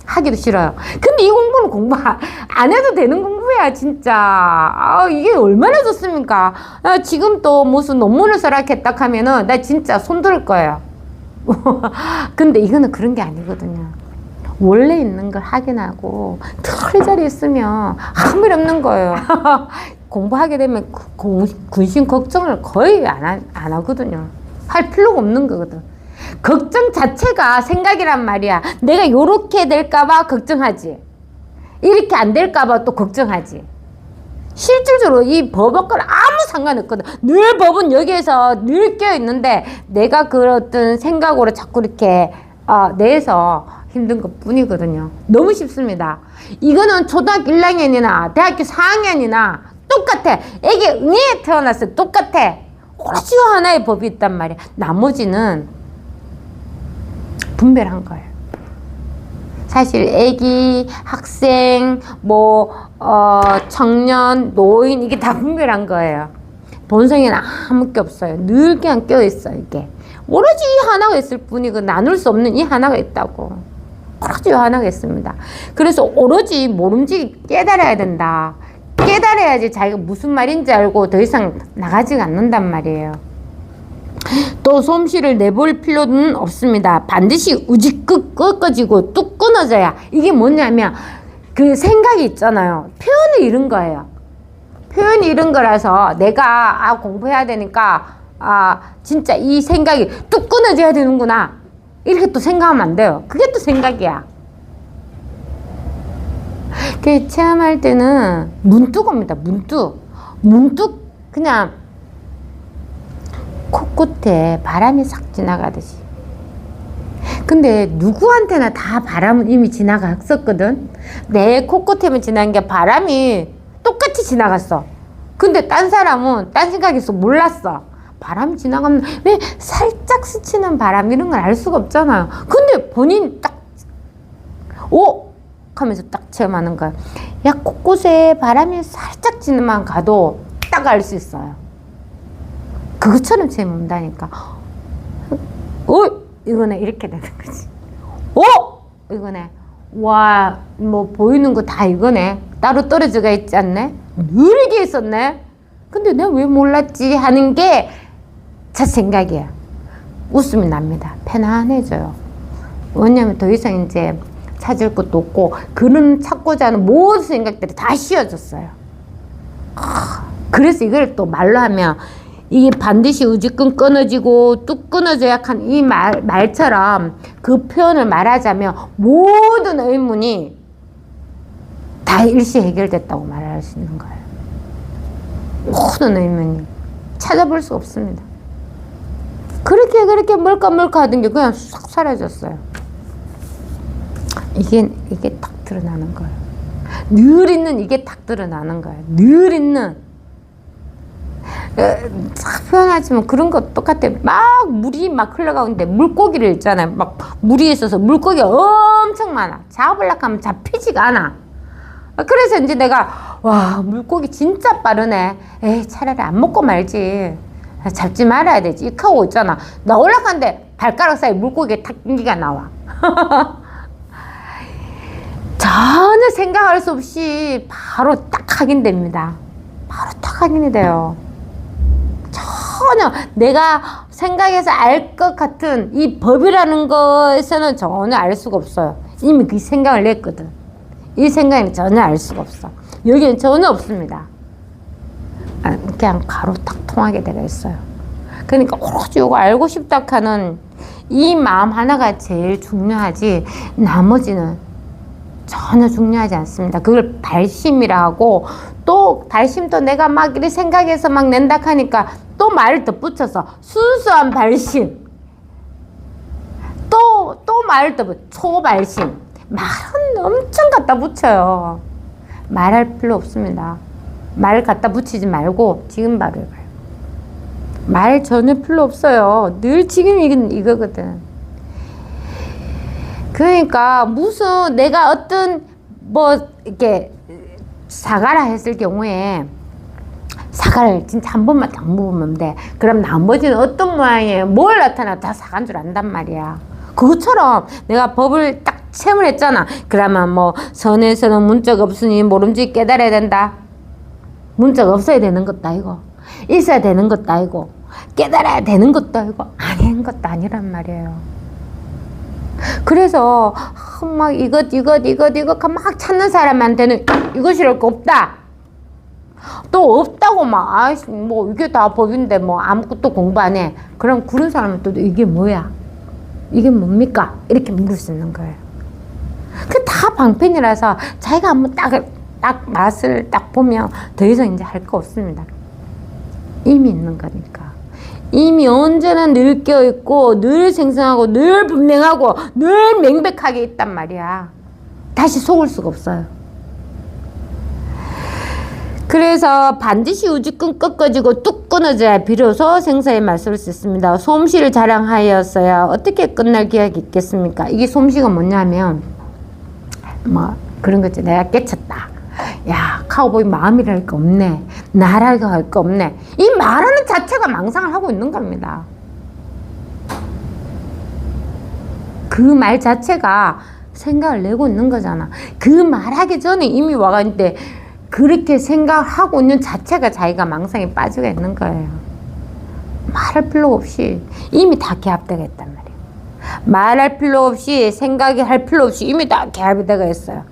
하기도 싫어요. 근데 이 공부는 공부 안 해도 되는 공부야 진짜. 이게 얼마나 좋습니까? 지금 또 무슨 논문을 써라 했다 하면은 나 진짜 손들 거예요. 근데 이거는 그런 게 아니거든요. 원래 있는 걸 확인하고 털 자리 있으면 아무 일 없는 거예요. 공부하게 되면 근심 걱정을 거의 안 하거든요. 할 필요가 없는 거거든. 걱정 자체가 생각이란 말이야. 내가 요렇게 될까봐 걱정하지. 이렇게 안 될까봐 또 걱정하지. 실질적으로 이 법과 아무 상관없거든. 늘 법은 여기에서 늘 껴있는데 내가 그 어떤 생각으로 자꾸 이렇게 내서 힘든 것 뿐이거든요. 너무 쉽습니다. 이거는 초등학교 1학년이나 대학교 4학년이나 똑같아. 애기 응애에 태어났을 때 똑같아. 오로지 하나의 법이 있단 말이야. 나머지는 분별한 거예요. 사실 애기, 학생, 청년, 노인 이게 다 분별한 거예요. 본성에는 아무 게 없어요. 늘 그냥 껴있어 이게. 오로지 이 하나가 있을 뿐이고 나눌 수 없는 이 하나가 있다고. 오로지 이 하나가 있습니다. 그래서 오로지 모름지기 깨달아야 된다. 깨달아야지 자기가 무슨 말인지 알고 더 이상 나가지 않는단 말이에요. 또 솜씨를 내볼 필요는 없습니다. 반드시 우직끝 꺾어지고 뚝 끊어져야. 이게 뭐냐면 그 생각이 있잖아요. 표현을 잃은 거예요. 표현이 잃은 거라서 내가 공부해야 되니까 진짜 이 생각이 뚝 끊어져야 되는구나. 이렇게 또 생각하면 안 돼요. 그게 또 생각이야. 그 체험할 때는 문득 옵니다. 문득 그냥 코끝에 바람이 싹 지나가듯이. 근데 누구한테나 다 바람은 이미 지나갔었거든. 내 코끝에만 지난 게 바람이 똑같이 지나갔어. 근데 딴 사람은 딴 생각에서 몰랐어. 바람이 지나가면 왜 살짝 스치는 바람 이런 걸 알 수가 없잖아요. 근데 본인 딱 하면서 딱 체험하는 거야. 야, 곳곳에 바람이 살짝 지나만 가도 딱 알 수 있어요. 그것처럼 체험한다니까. 이거네. 이렇게 되는 거지. 이거네. 와, 보이는 거 다 이거네. 따로 떨어져가 있지 않네? 늘 이게 있었네? 근데 내가 왜 몰랐지? 하는 게 제 생각이야. 웃음이 납니다. 편안해져요. 왜냐면 더 이상 이제 찾을 것도 없고, 그는 찾고자 하는 모든 생각들이 다 쉬어졌어요. 그래서 이걸 또 말로 하면, 이게 반드시 우직끈 끊어지고 뚝 끊어져야 한 이 말처럼 그 표현을 말하자면 모든 의문이 다 일시 해결됐다고 말할 수 있는 거예요. 모든 의문이 찾아볼 수 없습니다. 그렇게 멀까 하던 게 그냥 싹 사라졌어요. 이게 딱 드러나는 거예요. 늘 있는 이게 딱 드러나는 거예요. 늘 있는. 표현하지만 그런 거 똑같아. 물이 막 흘러가고 있는데 물고기를 있잖아요. 막 물이 있어서 물고기가 엄청 많아. 잡으려고 하면 잡히지가 않아. 그래서 이제 내가 물고기 진짜 빠르네. 차라리 안 먹고 말지. 잡지 말아야 되지. 이렇게 하고 있잖아. 나 올라가는데 발가락 사이 물고기에 탁 인기가 나와. 전혀 생각할 수 없이 바로 딱 확인됩니다. 바로 딱 확인이 돼요. 전혀 내가 생각해서 알 것 같은 이 법이라는 것에서는 전혀 알 수가 없어요. 이미 그 생각을 냈거든. 이 생각에는 전혀 알 수가 없어. 여기는 전혀 없습니다. 그냥 바로 딱 통하게 되어 있어요. 그러니까 오로지 이거 알고 싶다 하는 이 마음 하나가 제일 중요하지, 나머지는 전혀 중요하지 않습니다. 그걸 발심이라 하고, 또 발심도 내가 막 이렇게 생각해서 막 낸다 하니까 또 말을 덧붙여서 순수한 발심, 또 말을 덧붙여 초발심. 말은 엄청 갖다 붙여요. 말할 필요 없습니다. 말 갖다 붙이지 말고 지금 바로 해봐요. 말 전혀 필요 없어요. 늘 지금 이거거든. 그러니까 무슨 내가 어떤 이렇게 사과라 했을 경우에 사과를 진짜 한 번만 딱 먹으면 돼. 그럼 나머지는 어떤 모양이에요? 뭘 나타나 다 사과인 줄 안단 말이야. 그것처럼 내가 법을 딱 체험을 했잖아. 그러면 뭐 선에서는 문자가 없으니 모름지기 깨달아야 된다. 문자가 없어야 되는 것도 아니고 있어야 되는 것도 아니고 깨달아야 되는 것도 아니고 아닌 것도 아니란 말이에요. 그래서 막 이것 막 찾는 사람한테는 이것이랄 거 없다. 또 없다고 막 아이씨 뭐 이게 다 법인데 뭐 아무것도 공부 안 해. 그럼 그런 사람은 또 이게 뭐야? 이게 뭡니까? 이렇게 물을 수 있는 거예요. 그 다 방편이라서 자기가 한번 딱 맛을 딱 보면 더 이상 이제 할 거 없습니다. 이미 있는 거니까. 이미 언제나 늘 껴있고 늘 생생하고 늘 분명하고 늘 명백하게 있단 말이야. 다시 속을 수가 없어요. 그래서 반드시 우주끈 꺾어지고 뚝 끊어져야 비로소 생사의 말씀을 수 있습니다. 솜씨를 자랑하였어야 어떻게 끝날 기약이 있겠습니까? 이게 솜씨가 뭐냐면 뭐 그런 거지. 내가 깨쳤다. 야, 카우보이 마음이랄 거 없네. 나랄 거 없네. 이 말하는 자체가 망상을 하고 있는 겁니다. 그 말 자체가 생각을 내고 있는 거잖아. 그 말하기 전에 이미 와가 있는데 그렇게 생각하고 있는 자체가 자기가 망상에 빠지고 있는 거예요. 말할 필요 없이 이미 다 개합되어 있단 말이에요. 말할 필요 없이 생각이 할 필요 없이 이미 다 개합이 되어 있어요.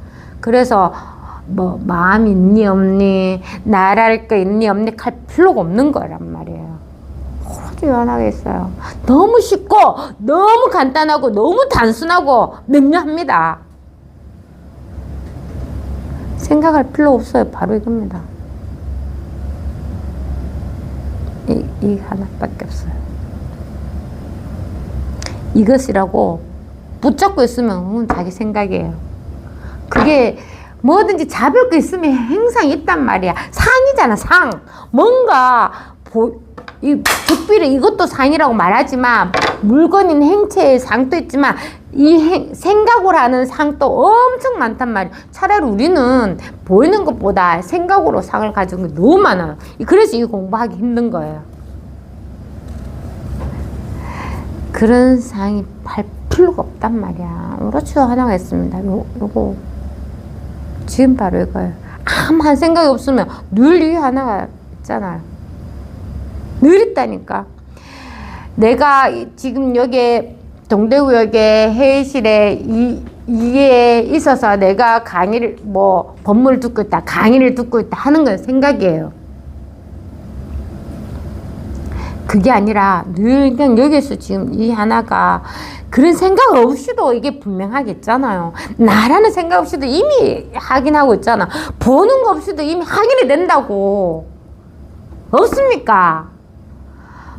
그래서 뭐 마음이 있니 없니 나랄 거 있니 없니 할 필요가 없는 거란 말이에요. 오로지 유한하게 있어요. 너무 쉽고 너무 간단하고 너무 단순하고 명료합니다. 생각할 필요 없어요. 바로 이겁니다. 이 하나밖에 없어요. 이것이라고 붙잡고 있으면 그건 자기 생각이에요. 그게 뭐든지 잡을 거 있으면 항상 있단 말이야. 상이잖아, 상. 뭔가 이 thực 비를 이것도 상이라고 말하지만 물건인 행체의 상도 있지만 이 생각으로 하는 상도 엄청 많단 말이야. 차라리 우리는 보이는 것보다 생각으로 상을 가지고 게 너무 많아요. 그래서 이 공부하기 힘든 거예요. 그런 상이 할 필요가 없단 말이야. 오로지 하나가 있습니다. 요거 지금 바로 이거예요. 아무한 생각이 없으면 늘 이 하나가 있잖아요. 늘 있다니까. 내가 지금 여기 동대구역에 회의실에 이게 있어서 내가 강의를 뭐 법문을 듣고 있다, 강의를 듣고 있다 하는 건 생각이에요. 그게 아니라 늘 그냥 여기서 지금 이 하나가 그런 생각 없이도 이게 분명하게 있잖아요. 나라는 생각 없이도 이미 확인하고 있잖아. 보는 거 없이도 이미 확인이 된다고. 없습니까?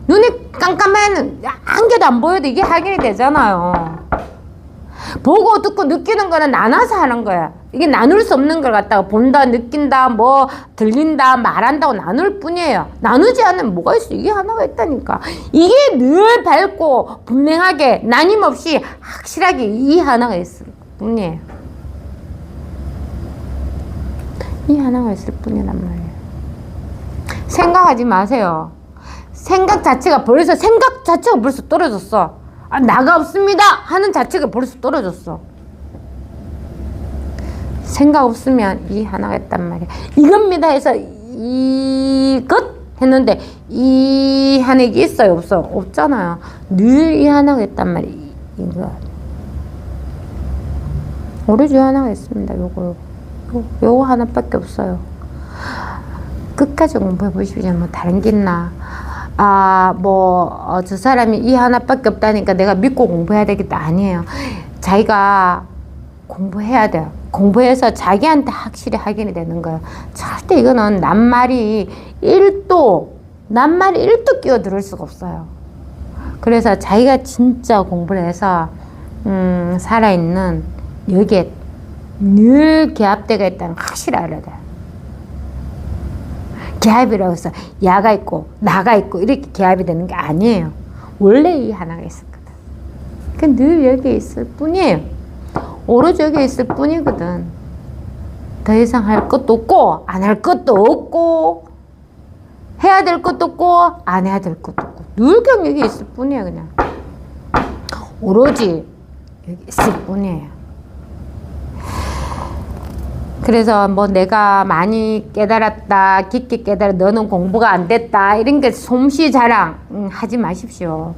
눈이 깜깜하면 한 개도 안 보여도 이게 확인이 되잖아요. 보고 듣고 느끼는 거는 나눠서 하는 거야. 이게 나눌 수 없는 걸 갖다가 본다, 느낀다, 뭐 들린다, 말한다고 나눌 뿐이에요. 나누지 않으면 뭐가 있어? 이게 하나가 있다니까. 이게 늘 밝고 분명하게 나님없이 확실하게 이 하나가 있을 뿐이에요. 이 하나가 있을 뿐이란 말이에요. 생각하지 마세요. 생각 자체가 벌써 떨어졌어. 아, 나가 없습니다 하는 자체가 벌써 떨어졌어. 생각 없으면 이 하나가 있단 말이야. 이겁니다 해서 이것 했는데 이 하나가 있어요? 없어? 없잖아요. 늘 이 하나가 있단 말이야. 이거 오로지 하나가 있습니다. 요거 하나밖에 없어요. 끝까지 공부해 보십시오. 뭐 다른 게 있나? 저 사람이 이 하나밖에 없다니까 내가 믿고 공부해야 되겠다. 아니에요. 자기가 공부해야 돼요. 공부해서 자기한테 확실히 확인이 되는 거예요. 절대 이거는 낱말이 1도 끼어들을 수가 없어요. 그래서 자기가 진짜 공부를 해서 살아있는 여기에 늘 개합대가 있다는 걸 확실히 알아야 돼요. 개합이라고 해서 야가 있고 나가 있고 이렇게 개합이 되는 게 아니에요. 원래 이 하나가 있었거든. 늘 여기에 있을 뿐이에요. 오로지 여기에 있을 뿐이거든. 더 이상 할 것도 없고 안 할 것도 없고 해야 될 것도 없고 안 해야 될 것도 없고 늘 경력이 있을 뿐이에요. 그냥 오로지 여기 있을 뿐이에요. 그래서 뭐 내가 많이 깨달았다, 깊게 깨달아, 너는 공부가 안 됐다 이런 게 솜씨 자랑 하지 마십시오.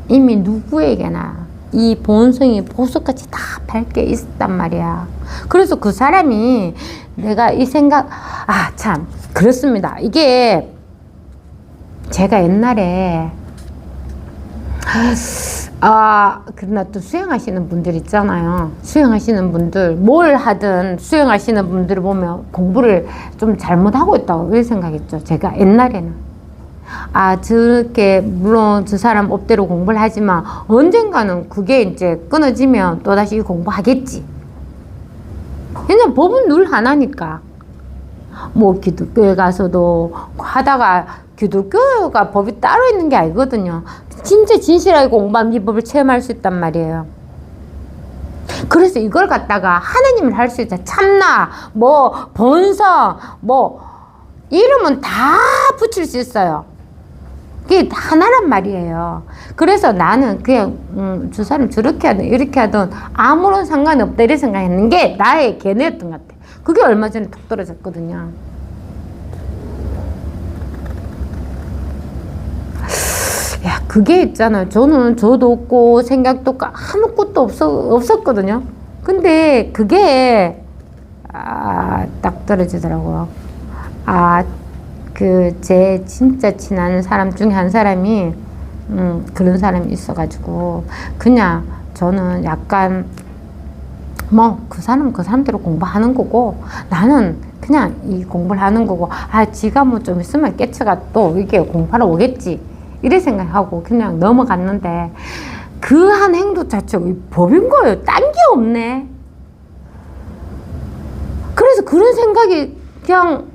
이미 누구에게나 이 본성이 보석같이 다 밝게 있단 말이야. 그래서 그 사람이 내가 이 생각, 참 그렇습니다. 이게 제가 옛날에 그러나 또 수행하시는 분들 있잖아요. 수행하시는 분들 뭘 하든 수행하시는 분들을 보면 공부를 좀 잘못하고 있다고 이렇게 생각했죠. 제가 옛날에는 저렇게 물론 저 사람 업대로 공부를 하지만 언젠가는 그게 이제 끊어지면 또다시 공부하겠지. 왜냐면 법은 늘 하나니까. 뭐 기독교에 가서도 하다가 기독교가 법이 따로 있는 게 아니거든요. 진짜 진실하게 공부하면 이 법을 체험할 수 있단 말이에요. 그래서 이걸 갖다가 하나님을 할 수 있다. 참나, 뭐 본성, 뭐 이름은 다 붙일 수 있어요. 그게 하나란 말이에요. 그래서 나는 그냥 저 사람 저렇게 하든 이렇게 하든 아무런 상관이 없다 이렇게 생각했는 게 나의 견해였던 것 같아. 그게 얼마 전에 툭 떨어졌거든요. 야, 그게 있잖아요. 저는 저도 없고 생각도 없고 아무것도 없었거든요. 근데 그게 딱 떨어지더라고요. 제 진짜 친한 사람 중에 한 사람이 그런 사람이 있어가지고 그냥 저는 약간 뭐 그 사람대로 공부하는 거고 나는 그냥 이 공부를 하는 거고 지가 뭐 좀 있으면 깨쳐가 또 이게 공부하러 오겠지 이래 생각하고 그냥 넘어갔는데 그 한 행동 자체가 법인 거예요. 딴 게 없네. 그래서 그런 생각이 그냥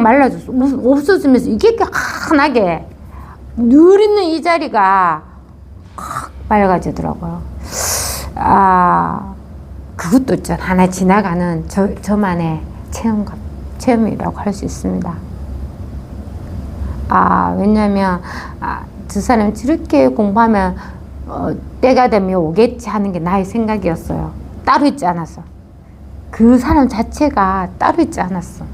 말라졌어. 없어지면서 이게 환하게 늘 있는 이 자리가 확 맑아지더라고요. 그것도 있잖아. 하나 지나가는 저만의 체험이라고 할 수 있습니다. 왜냐면 저 사람이 저렇게 공부하면 때가 되면 오겠지 하는 게 나의 생각이었어요. 따로 있지 않았어. 그 사람 자체가 따로 있지 않았어.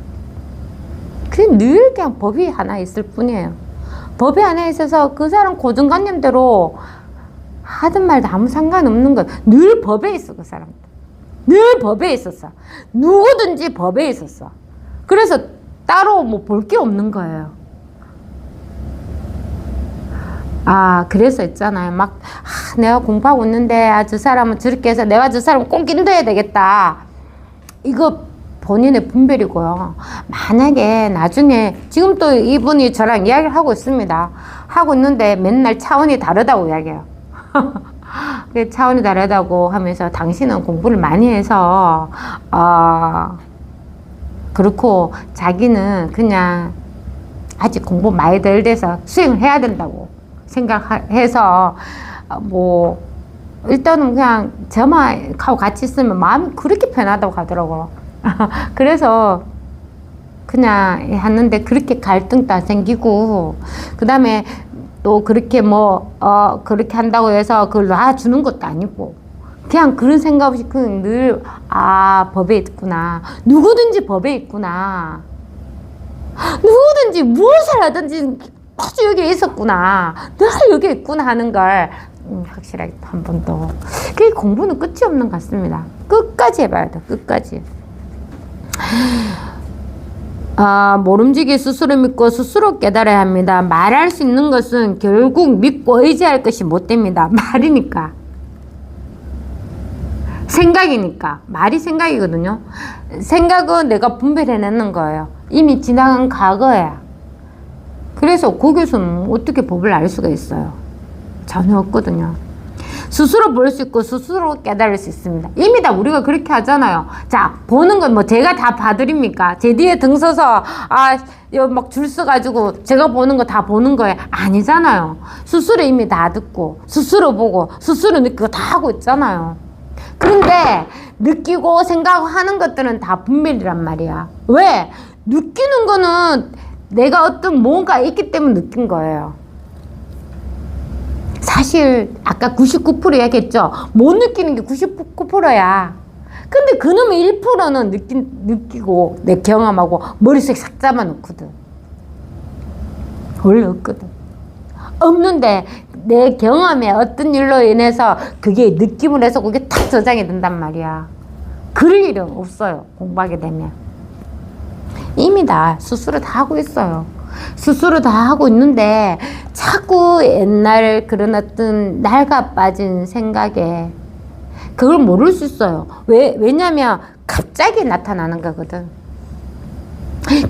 늘 그냥 법이 하나 있을 뿐이에요. 법이 하나 있어서 그 사람 고정관념대로 하든 말든 아무 상관없는 것. 늘 법에 있어, 그 사람도. 늘 법에 있었어. 누구든지 법에 있었어. 그래서 따로 뭐 볼 게 없는 거예요. 그래서 있잖아요. 막, 내가 공부하고 있는데, 저 사람은 저렇게 해서 내가 저 사람 꼭 인도해야 되겠다. 이거 본인의 분별이고요. 만약에 나중에, 지금 또 이분이 저랑 이야기를 하고 있습니다. 하고 있는데 맨날 차원이 다르다고 이야기해요. 차원이 다르다고 하면서 당신은 공부를 많이 해서, 그렇고 자기는 그냥 아직 공부 많이 덜 돼서 수행을 해야 된다고 생각해서, 일단은 그냥 저만 하고 같이 있으면 마음이 그렇게 편하다고 하더라고요. 그래서 그냥 했는데 그렇게 갈등도 안 생기고, 그 다음에 또 그렇게 그렇게 한다고 해서 그걸 놔주는 것도 아니고, 그냥 그런 생각 없이 그냥 늘, 법에 있구나. 누구든지 법에 있구나. 누구든지 무엇을 하든지 아주 여기에 있었구나. 늘 여기에 있구나 하는 걸 확실하게 한 번 더. 그 공부는 끝이 없는 것 같습니다. 끝까지 해봐야 돼. 끝까지. 모름지기 스스로 믿고 스스로 깨달아야 합니다. 말할 수 있는 것은 결국 믿고 의지할 것이 못 됩니다. 말이니까. 생각이니까. 말이 생각이거든요. 생각은 내가 분별해내는 거예요. 이미 지나간 과거야. 그래서 거기서는 어떻게 법을 알 수가 있어요? 전혀 없거든요. 스스로 볼 수 있고 스스로 깨달을 수 있습니다. 이미 다 우리가 그렇게 하잖아요. 자, 보는 건 뭐 제가 다 봐드립니까? 제 뒤에 등 서서 막 줄 서가지고 제가 보는 거 다 보는 거예요? 아니잖아요. 스스로 이미 다 듣고 스스로 보고 스스로 느끼고 다 하고 있잖아요. 그런데 느끼고 생각하는 것들은 다 분별이란 말이야. 왜? 느끼는 거는 내가 어떤 뭔가 있기 때문에 느낀 거예요. 사실 아까 99% 얘기했죠. 못 느끼는 게 99%야. 근데 그놈의 1%는 느끼고 내 경험하고 머릿속에 싹 잡아놓거든. 원래 없거든. 없는데 내 경험에 어떤 일로 인해서 그게 느낌을 해서 그게 탁 저장이 된단 말이야. 그럴 일은 없어요. 공부하게 되면. 이미 다 스스로 다 하고 있어요. 스스로 다 하고 있는데 자꾸 옛날 그런 어떤 낡아 빠진 생각에 그걸 모를 수 있어요. 왜냐면 갑자기 나타나는 거거든.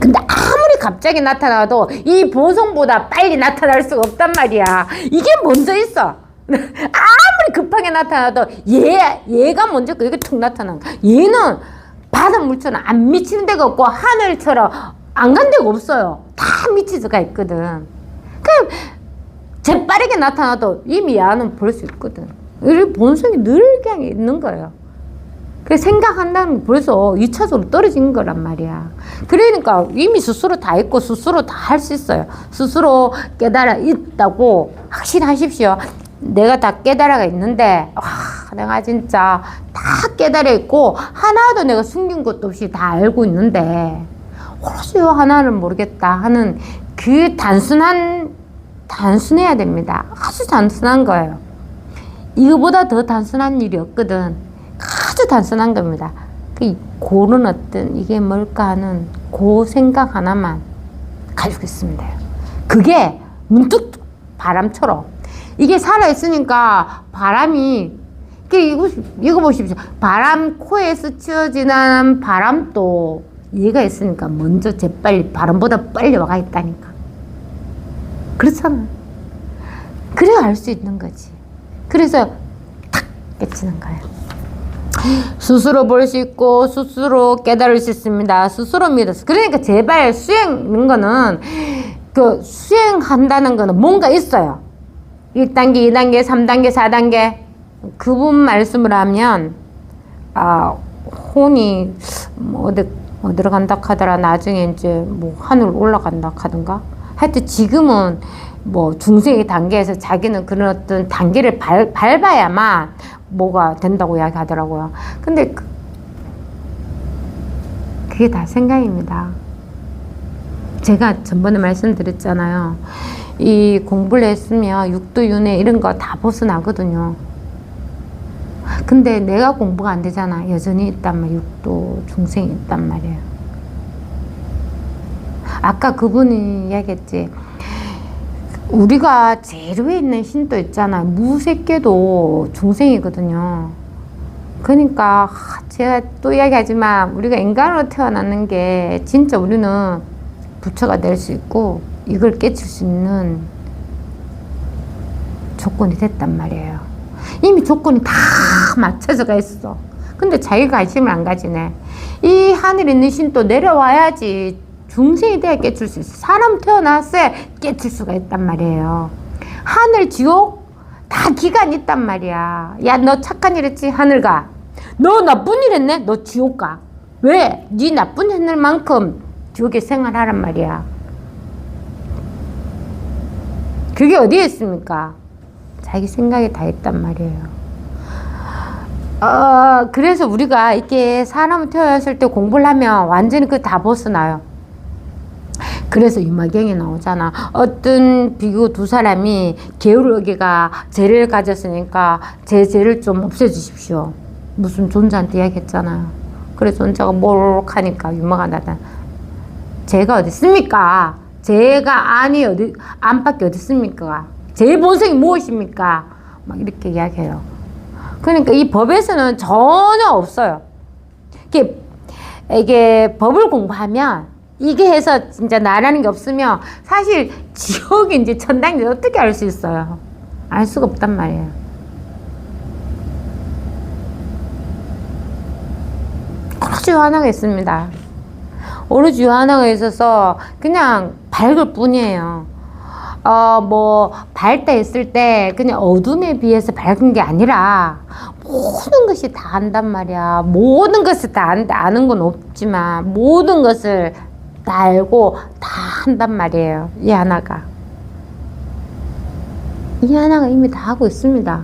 근데 아무리 갑자기 나타나도 이 보성보다 빨리 나타날 수가 없단 말이야. 이게 먼저 있어. 아무리 급하게 나타나도 얘가 먼저 이게 툭 나타나는 거야. 얘는 바다 물처럼 안 미치는 데가 없고 하늘처럼 안 간 데가 없어요. 다 미치즈가 있거든. 그럼 재빠르게 나타나도 이미 얘는 볼 수 있거든. 이 본성이 늘 그냥 있는 거예요. 그래서 생각한다는 게 벌써 2차적으로 떨어진 거란 말이야. 그러니까 이미 스스로 다 있고 스스로 다 할 수 있어요. 스스로 깨달아 있다고 확신하십시오. 내가 다 깨달아가 있는데 내가 진짜 다 깨달아 있고 하나도 내가 숨긴 것도 없이 다 알고 있는데 혹시 하나를 모르겠다 하는 그 단순해야 됩니다. 아주 단순한 거예요. 이거보다 더 단순한 일이 없거든. 아주 단순한 겁니다. 그런 어떤 이게 뭘까 하는 그 생각 하나만 가지고 있으면 돼요. 그게 문득 바람처럼 이게 살아있으니까 바람이 이거 보십시오. 바람 코에 스쳐지는 바람도 얘가 있으니까 먼저 재빨리 바람보다 빨리 와가 있다니까. 그렇잖아. 그래야 알 수 있는 거지. 그래서 탁 깨치는 거예요. 스스로 볼 수 있고 스스로 깨달을 수 있습니다. 스스로 믿어서. 그러니까 제발 수행하는 거는 그 수행한다는 거는 뭔가 있어요. 1단계, 2단계, 3단계, 4단계 그분 말씀을 하면 혼이 뭐 어디로 간다 하더라. 나중에 이제 뭐 하늘 올라간다 하던가. 하여튼 지금은 뭐 중생의 단계에서 자기는 그런 어떤 단계를 밟아야만 뭐가 된다고 이야기하더라고요. 근데 그게 다 생각입니다. 제가 전번에 말씀드렸잖아요. 이 공부를 했으면 육도윤회 이런 거 다 벗어나거든요. 근데 내가 공부가 안 되잖아. 여전히 있단 말이에요. 육도 중생이 있단 말이에요. 아까 그분이 이야기했지. 우리가 제일 위에 있는 신도 있잖아요. 무색계도 중생이거든요. 그러니까 제가 또 이야기하지만 우리가 인간으로 태어났는 게 진짜 우리는 부처가 될 수 있고 이걸 깨칠 수 있는 조건이 됐단 말이에요. 이미 조건이 다 맞춰져가 있어. 근데 자기가 관심을 안 가지네. 이 하늘에 있는 신도 내려와야지 중생이 돼야 깨칠 수 있어. 사람 태어났어야 깨칠 수가 있단 말이에요. 하늘, 지옥 다 기간이 있단 말이야. 야, 너 착한 일 했지? 하늘 가. 너 나쁜 일 했네? 너 지옥 가. 왜? 네 나쁜 일 했는 만큼 지옥에 생활하란 말이야. 그게 어디에 있습니까? 자기 생각이 다 있단 말이에요. 그래서 우리가 이렇게 사람을 태어났을 때 공부를 하면 완전히 그 다 벗어나요. 그래서 유마경에 나오잖아. 어떤 비교 두 사람이 게으르기가 죄를 가졌으니까 제 죄를 좀 없애주십시오. 무슨 존재한테 이야기했잖아요. 그래서 존재가 몰록하니까 유마가 나다. 죄가 어디 있습니까? 죄가 안밖에 어디 있습니까? 죄의 본성이 무엇입니까? 막 이렇게 이야기해요. 그러니까 이 법에서는 전혀 없어요. 이게 법을 공부하면 이게 해서 진짜 나라는 게 없으면 사실 지옥인지 천당인지 어떻게 알 수 있어요? 알 수가 없단 말이에요. 오로지 하나가 있습니다. 오로지 하나가 있어서 그냥 밝을 뿐이에요. 밝다 했을 때 그냥 어둠에 비해서 밝은 게 아니라 모든 것이 다 안단 말이야. 모든 것을 다 안다. 아는 건 없지만 모든 것을 다 알고 다 한단 말이에요. 이 하나가. 이 하나가 이미 다 하고 있습니다.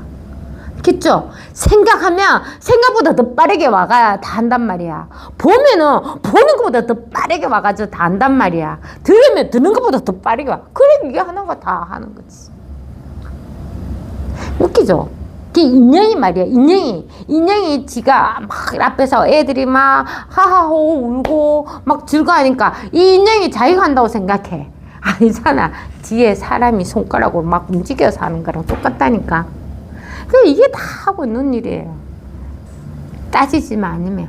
그쵸? 생각하면 생각보다 더 빠르게 와가 다 한단 말이야. 보면은 보는 것보다 더 빠르게 와가지고 다 한단 말이야. 들으면 듣는 것보다 더 빠르게 와. 그래 이게 하나가 다 하는 거지. 웃기죠? 그게 인형이 말이야. 인형이 지가 막 앞에서 애들이 막 하하호 울고 막 즐거워하니까 이 인형이 자기가 한다고 생각해. 아니잖아. 뒤에 사람이 손가락으로 막 움직여서 하는 거랑 똑같다니까. 이게 다 하고 있는 일이에요. 따지지만 않으면.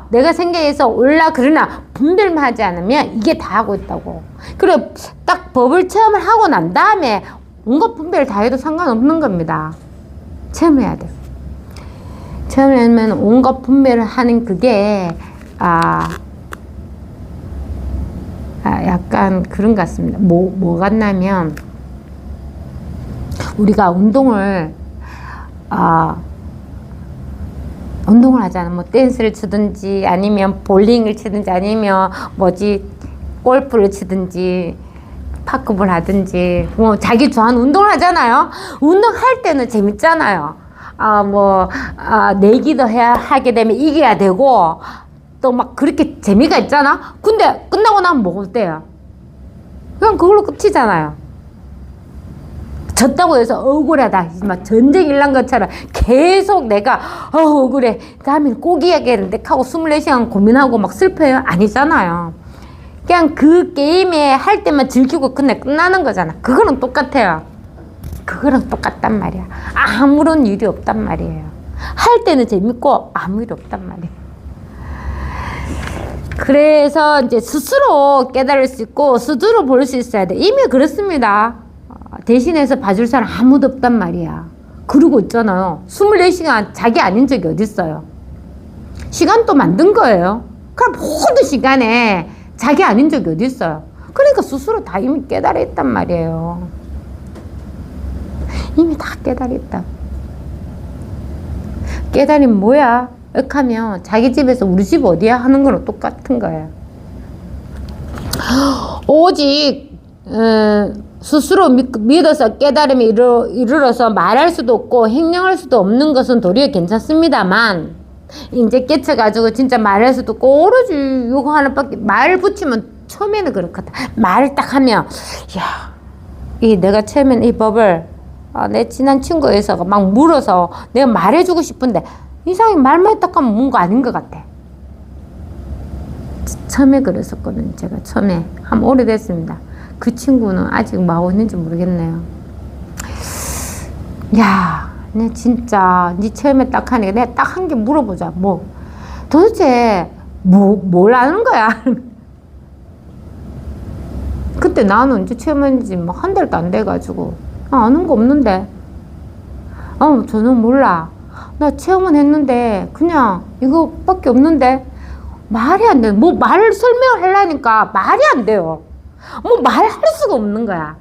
내가 생각해서 올라 그러나 분별만 하지 않으면 이게 다 하고 있다고. 그리고 딱 법을 체험을 하고 난 다음에 온갖 분별 다 해도 상관없는 겁니다. 체험해야 돼요. 체험하면 온갖 분별을 하는 그게 약간 그런 것 같습니다. 뭐 같냐면 우리가 운동을 하잖아. 뭐 댄스를 치든지 아니면 볼링을 치든지 아니면 골프를 치든지 파크볼 하든지 뭐 자기 좋아하는 운동을 하잖아요. 운동할 때는 재밌잖아요. 내기도 하게 되면 이겨야 되고 또 막 그렇게 재미가 있잖아. 근데 끝나고 나면 뭐 어때요? 그냥 그걸로 끝이잖아요. 졌다고 해서 억울하다. 막 전쟁 일난 것처럼 계속 내가 억울해. 다음에 꼭 이야기했는데 하고 24시간 고민하고 막 슬퍼요? 아니잖아요. 그냥 그 게임에 할 때만 즐기고 끝나는 거잖아. 그거랑 똑같아요. 그거랑 똑같단 말이야. 아무런 일이 없단 말이에요. 할 때는 재밌고 아무 일 없단 말이에요. 그래서 이제 스스로 깨달을 수 있고 스스로 볼 수 있어야 돼. 이미 그렇습니다. 대신해서 봐줄 사람 아무도 없단 말이야. 그러고 있잖아요. 24시간 자기 아닌 적이 어딨어요. 시간도 만든 거예요. 그럼 모든 시간에 자기 아닌 적이 어딨어요. 그러니까 스스로 다 이미 깨달아 있단 말이에요. 이미 다 깨달아 있다. 깨달이 뭐야? 하면 자기 집에서 우리 집 어디야? 하는 거랑 똑같은 거예요. 오직 스스로 믿어서 깨달음에 이르러서 말할 수도 없고 행령할 수도 없는 것은 도리어 괜찮습니다만 이제 깨쳐가지고 진짜 말할 수도 없고 오로지 이거 하나밖에 말 붙이면 처음에는 그렇거든. 말을 딱 하면 내가 처음에는 이 법을 내 친한 친구에서 막 물어서 내가 말해주고 싶은데 이상하게 말만 딱 하면 뭔가 아닌 것 같아. 처음에 그랬었거든요. 제가 처음에 한 오래됐습니다. 그 친구는 아직 뭐 있는지 모르겠네요. 내 진짜 네 처음에 딱 하니까 내가 딱 한 개 물어보자. 도대체 뭘 아는 거야? 그때 나는 이제 체험한지 한 달도 안 돼가지고 아는 거 없는데 저는 몰라. 나 체험은 했는데 그냥 이거밖에 없는데 말이 안 돼. 말을 설명을 하려니까 말이 안 돼요. 말할 수가 없는 거야.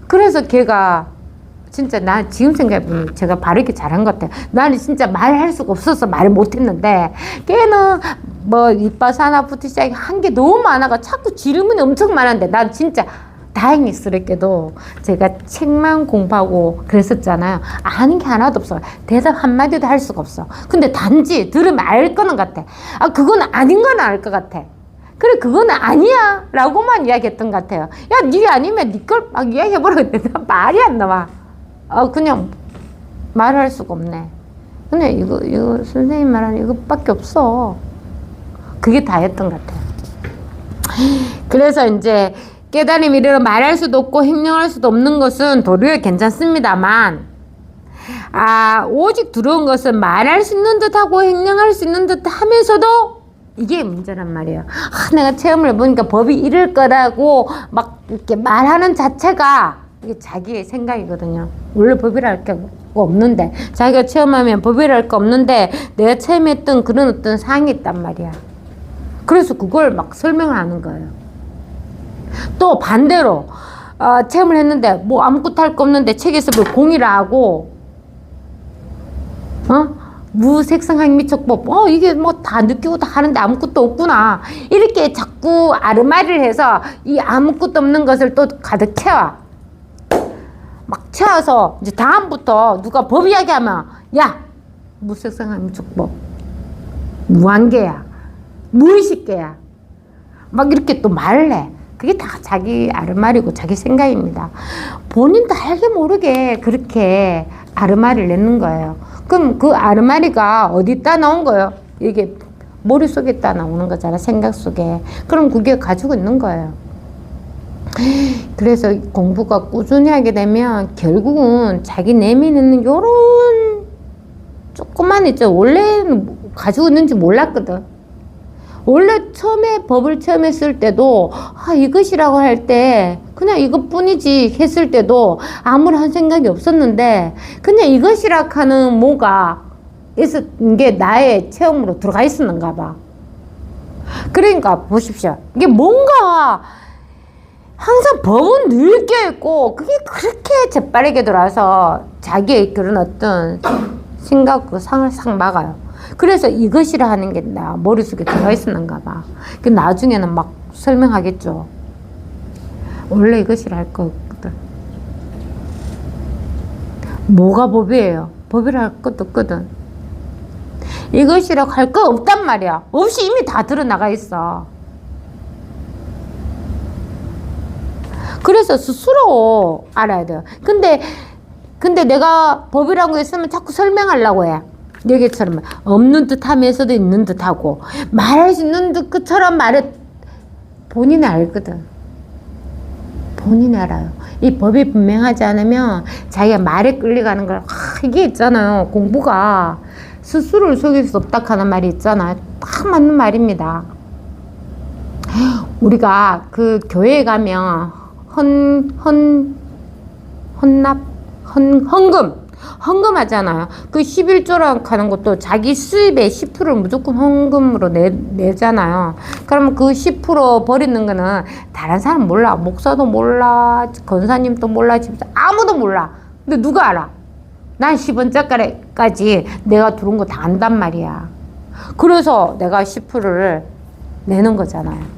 그래서 걔가 진짜 나 지금 생각해보면 제가 바르게 잘한 것 같아. 나는 진짜 말할 수가 없어서 말을 못했는데 걔는 이빠서 하나부터 시작해 한 게 너무 많아가 자꾸 질문이 엄청 많은데 난 진짜 다행스럽게도 제가 책만 공부하고 그랬었잖아요. 아는 게 하나도 없어. 대답 한마디도 할 수가 없어. 근데 단지 들으면 알 거는 같아. 그건 아닌 건 알 것 같아. 그래 그거는 아니야 라고만 이야기했던 것 같아요. 네가 아니면 네 걸 막 이야기해보라고 했는데 말이 안 나와. 그냥 말할 수가 없네. 근데 이거 선생님 말하는 이것밖에 없어. 그게 다였던 것 같아요. 그래서 이제 깨달음이 이르러 말할 수도 없고 행령할 수도 없는 것은 도리어 괜찮습니다만 오직 두려운 것은 말할 수 있는 듯하고 행령할 수 있는 듯 하면서도 이게 문제란 말이에요. 내가 체험을 해보니까 법이 이럴 거라고 막 이렇게 말하는 자체가 이게 자기의 생각이거든요. 원래 법이랄 게 없는데 자기가 체험하면 법이랄 게 없는데 내가 체험했던 그런 어떤 사항이 있단 말이야. 그래서 그걸 막 설명을 하는 거예요. 또 반대로 체험을 했는데 아무것도 할 거 없는데 책에서 뭘 공의를 하고 무색상학미촉법. 이게 뭐 다 느끼고 다 하는데 아무것도 없구나. 이렇게 자꾸 아르마리를 해서 이 아무것도 없는 것을 또 가득 채워. 막 채워서 이제 다음부터 누가 법 이야기하면 야, 무색상학미촉법. 무한계야. 무의식계야. 막 이렇게 또 말을 해. 그게 다 자기 아르마리고 자기 생각입니다. 본인도 알게 모르게 그렇게 아르마리를 내는 거예요. 그럼 그 아르마리가 어디다 나온 거예요? 이게 머릿속에다 나오는 거잖아. 생각 속에. 그럼 그게 가지고 있는 거예요. 그래서 공부가 꾸준히 하게 되면 결국은 자기 내면에 있는 요런 조그만 있죠. 원래는 가지고 있는지 몰랐거든. 원래 처음에 법을 처음 했을 때도 이것이라고 할 때 그냥 이것뿐이지 했을 때도 아무런 생각이 없었는데 그냥 이것이라 하는 뭐가 있었던 게 나의 체험으로 들어가 있었는가 봐. 그러니까 보십시오. 이게 뭔가 항상 법은 늘 껴있고 그게 그렇게 재빠르게 들어와서 자기의 그런 어떤 생각 그 상을 싹 막아요. 그래서 이것이라 하는 게 나 머릿속에 들어가 있었는가 봐. 그 나중에는 막 설명하겠죠. 원래 이것이라 할 거거든. 뭐가 법이에요? 법이라 할 것도 없거든. 이것이라고 할 거 없단 말이야. 없이 이미 다 드러나가 있어. 그래서 스스로 알아야 돼요. 근데 내가 법이라고 했으면 자꾸 설명하려고 해. 여기처럼 없는 듯 하면서도 있는 듯 하고 말할 수 있는 듯 그처럼 말해. 본인이 알거든. 본인이 알아요. 이 법이 분명하지 않으면 자기가 말에 끌려가는 걸 이게 있잖아요. 공부가 스스로를 속일 수 없다 하는 말이 있잖아요. 딱 맞는 말입니다. 우리가 그 교회에 가면 헌금 하잖아요. 그 11조라고 하는 것도 자기 수입의 10%를 무조건 헌금으로 내잖아요. 그러면 그 10% 버리는 거는 다른 사람 몰라. 목사도 몰라. 권사님도 몰라. 집사 아무도 몰라. 근데 누가 알아? 난 10원짜리까지 내가 들어온 거 다 안단 말이야. 그래서 내가 10%를 내는 거잖아요.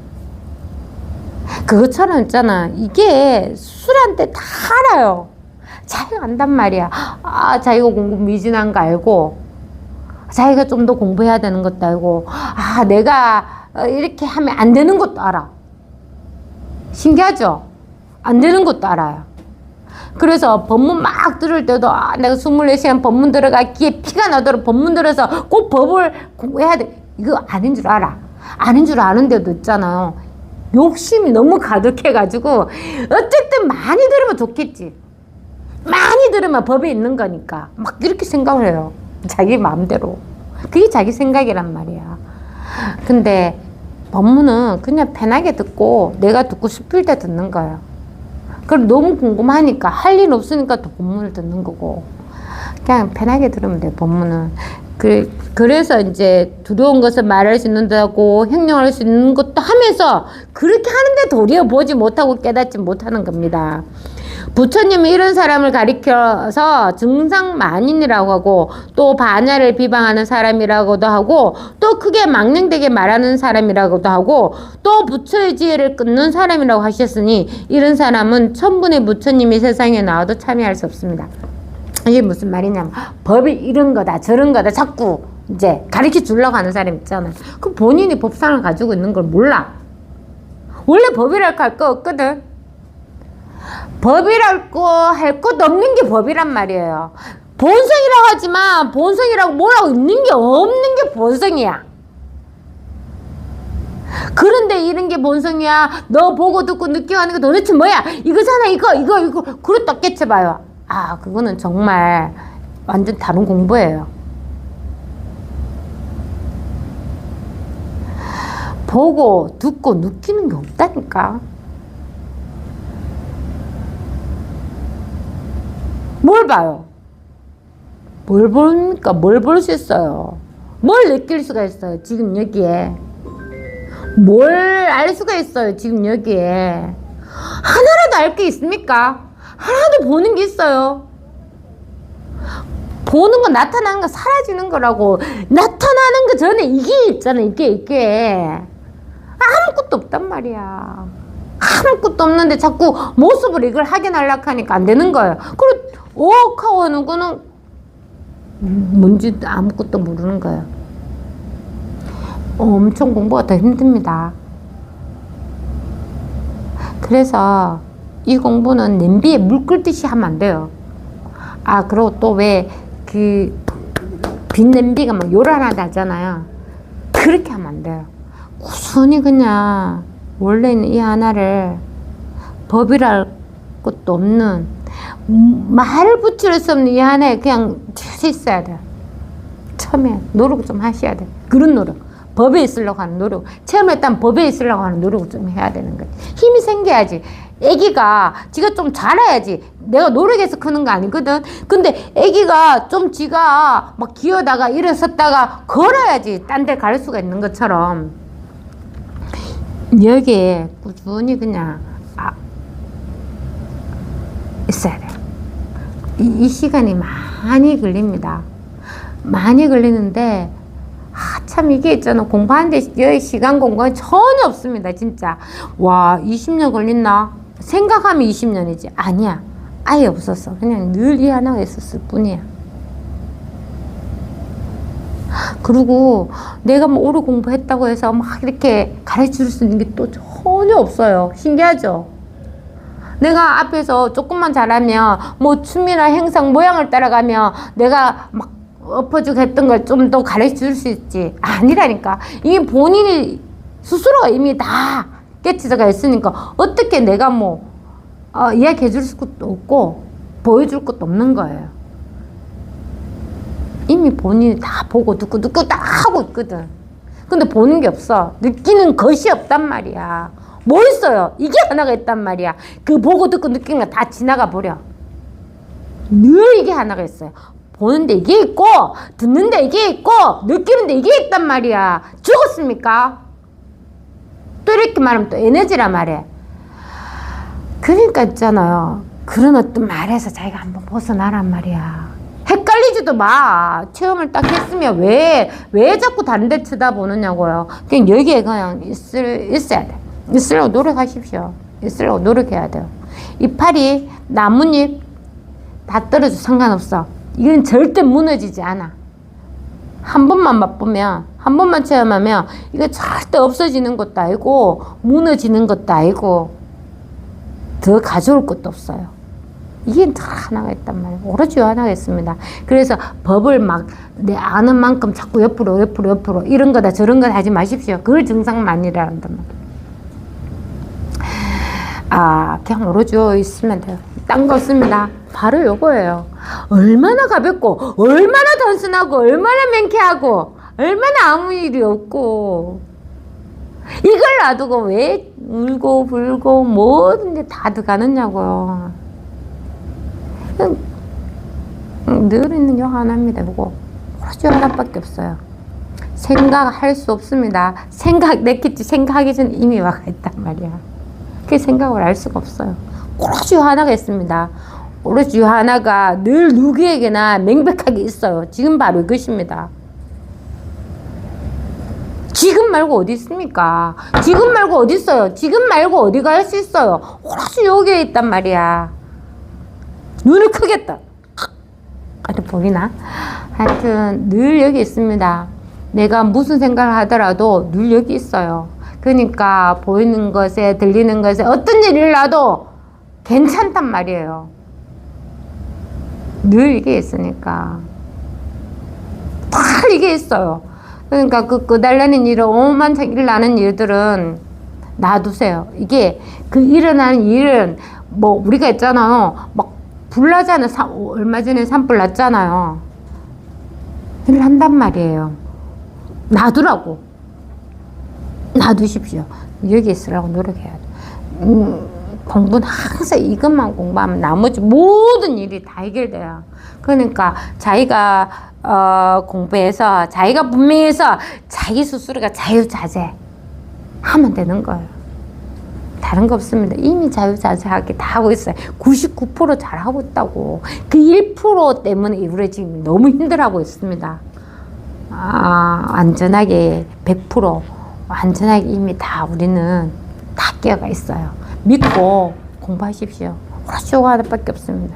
그것처럼 있잖아. 이게 수술한테 다 알아요. 자기가 안단 말이야. 자기가 공부 미진한 거 알고, 자기가 좀 더 공부해야 되는 것도 알고, 내가 이렇게 하면 안 되는 것도 알아. 신기하죠? 안 되는 것도 알아요. 그래서 법문 막 들을 때도 내가 24시간 법문 들어가 귀에 피가 나도록 법문 들어서 꼭 법을 공부해야 돼. 이거 아닌 줄 알아. 아닌 줄 아는데도 있잖아요. 욕심이 너무 가득해가지고 어쨌든 많이 들으면 좋겠지. 많이 들으면 법에 있는 거니까 막 이렇게 생각을 해요. 자기 마음대로. 그게 자기 생각이란 말이야. 근데 법문은 그냥 편하게 듣고 내가 듣고 싶을 때 듣는 거예요. 그럼 너무 궁금하니까 할 일 없으니까 또 법문을 듣는 거고 그냥 편하게 들으면 돼. 법문은 그래서 이제 두려운 것을 말할 수 있는다고 행동할 수 있는 것도 하면서 그렇게 하는데 도리어 보지 못하고 깨닫지 못하는 겁니다. 부처님은 이런 사람을 가리켜서 증상만인이라고 하고 또 반야를 비방하는 사람이라고도 하고 또 크게 망령되게 말하는 사람이라고도 하고 또 부처의 지혜를 끊는 사람이라고 하셨으니 이런 사람은 천분의 부처님이 세상에 나와도 참여할 수 없습니다. 이게 무슨 말이냐면 법이 이런 거다 저런 거다 자꾸 이제 가르쳐 주려고 하는 사람 있잖아요. 그 본인이 법상을 가지고 있는 걸 몰라. 원래 법이랄 할 거 없거든. 법이랄 할 것도 없는 게 법이란 말이에요. 본성이라고 하지만 본성이라고 뭐라고 있는 게 없는 게 본성이야. 그런데 이런 게 본성이야. 너 보고 듣고 느껴하는 게 도대체 뭐야? 이거잖아 이거 그렇다 깨쳐봐요. 그거는 정말 완전 다른 공부예요. 보고 듣고 느끼는 게 없다니까. 뭘 봐요? 뭘 보니까 뭘 볼 수 있어요? 뭘 느낄 수가 있어요? 지금 여기에. 뭘 알 수가 있어요? 지금 여기에. 하나라도 알 게 있습니까? 하나도 보는 게 있어요. 보는 거, 나타나는 거 사라지는 거라고. 나타나는 거 전에 이게 있잖아, 이게. 아무것도 없단 말이야. 아무것도 없는데 자꾸 모습으로 이걸 확인하려고 하니까 안 되는 거예요. 그리고 오하고 하는 거는 뭔지 아무것도 모르는 거예요. 엄청 공부가 더 힘듭니다. 그래서 이 공부는 냄비에 물 끓듯이 하면 안 돼요. 아, 그리고 또 왜 빈 냄비가 막 요란하다 하잖아요. 그렇게 하면 안 돼요. 꾸준히 그냥 원래 있는 이 하나를 법이랄 것도 없는 말을 붙일 수 없는 이 하나에 그냥 쭉 있어야 돼요. 처음에 노력 좀 하셔야 돼요. 그런 노력. 법에 있으려고 하는 노력. 처음에 일단 법에 있으려고 하는 노력을 좀 해야 되는 거지. 힘이 생겨야지. 애기가 지가 좀 잘해야지. 내가 노력해서 크는 거 아니거든. 근데 애기가 좀 지가 막 기어다가 일어섰다가 걸어야지 딴 데 갈 수가 있는 것처럼 여기에 꾸준히 그냥 있어야 돼. 이 시간이 많이 걸립니다. 많이 걸리는데 참 이게 있잖아. 공부하는데 시간 공간이 전혀 없습니다. 진짜. 와, 20년 걸렸나? 생각하면 20년이지. 아니야. 아예 없었어. 그냥 늘 이 하나가 있었을 뿐이야. 그리고 내가 뭐 오래 공부했다고 해서 막 이렇게 가르칠 수 있는 게 또 전혀 없어요. 신기하죠? 내가 앞에서 조금만 잘하면 뭐 춤이나 행상 모양을 따라가면 내가 막 엎어주고 했던 걸 좀 더 가르쳐 줄 수 있지. 아니라니까. 이게 본인이 스스로가 이미 다 깨치자가 있으니까 어떻게 내가 뭐 이야기해 줄 것도 없고 보여줄 것도 없는 거예요. 이미 본인이 다 보고 듣고 다 하고 있거든. 근데 보는 게 없어. 느끼는 것이 없단 말이야. 뭐 있어요? 이게 하나가 있단 말이야. 그 보고 듣고 느끼는 거 다 지나가 버려. 늘 이게 하나가 있어요. 보는데 이게 있고 듣는데 이게 있고 느끼는데 이게 있단 말이야. 죽었습니까? 또 이렇게 말하면 또 에너지란 말이야. 그러니까 있잖아요. 그런 어떤 말에서 자기가 한번 벗어나란 말이야. 헷갈리지도 마. 체험을 딱 했으면 왜 자꾸 다른 데 쳐다보느냐고요. 그냥 여기에 그냥 있어야 돼. 있으려고 노력하십시오. 있으려고 노력해야 돼요. 이파리, 나뭇잎 다 떨어져 상관없어. 이건 절대 무너지지 않아. 한 번만 맛보면, 한 번만 체험하면 이거 절대 없어지는 것도 아니고 무너지는 것도 아니고 더 가져올 것도 없어요. 이게 다 하나가 있단 말이에요. 오로지 하나가 있습니다. 그래서 법을 막 내 아는 만큼 자꾸 옆으로 이런 거다 저런 거다 하지 마십시오. 그걸 증상만이라는 말이에요. 그냥 오로지 있으면 돼요. 딴 거 없습니다. 바로 요거예요. 얼마나 가볍고 얼마나 단순하고 얼마나 명쾌하고 얼마나 아무 일이 없고 이걸 놔두고 왜 울고 불고 뭐든지 다 들어가느냐고요. 늘 있는 게 하나입니다. 뭐고 오로지 하나밖에 없어요. 생각할 수 없습니다. 내키지 생각하기 전에 이미 와가 있단 말이야. 그 생각을 알 수가 없어요. 오로지 하나가 있습니다. 오로지 하나가 늘 누구에게나 명백하게 있어요. 지금 바로 이것입니다. 지금 말고 어디 있습니까? 지금 말고 어디 있어요? 지금 말고 어디 갈 수 있어요? 오로지 여기에 있단 말이야. 눈을 크게 떠. 아주 보이나? 하여튼 늘 여기 있습니다. 내가 무슨 생각을 하더라도 늘 여기 있어요. 그러니까 보이는 것에 들리는 것에 어떤 일이 일어나도 괜찮단 말이에요. 늘 이게 있으니까 다 이게 있어요. 그러니까 그 끄달리는 일은 오만창 일어나는 일들은 놔두세요. 이게 그 일어나는 일은 뭐 우리가 있잖아요. 막 불나잖아요. 얼마 전에 산불 났잖아요. 일한단 말이에요. 놔두라고. 놔두십시오. 여기 있으라고 노력해야 돼. 공부는 항상 이것만 공부하면 나머지 모든 일이 다 해결돼요. 그러니까 자기가 공부해서 자기가 분명해서 자기 스스로가 자유자재 하면 되는 거예요. 다른 거 없습니다. 이미 자유자재하게 다 하고 있어요. 99% 잘하고 있다고. 그 1% 때문에 우리 지금 너무 힘들어하고 있습니다. 안전하게 100% 완전하게 이미 다 우리는 다 깨어가 있어요. 믿고 공부하십시오. 오락쇼가 하나밖에 없습니다.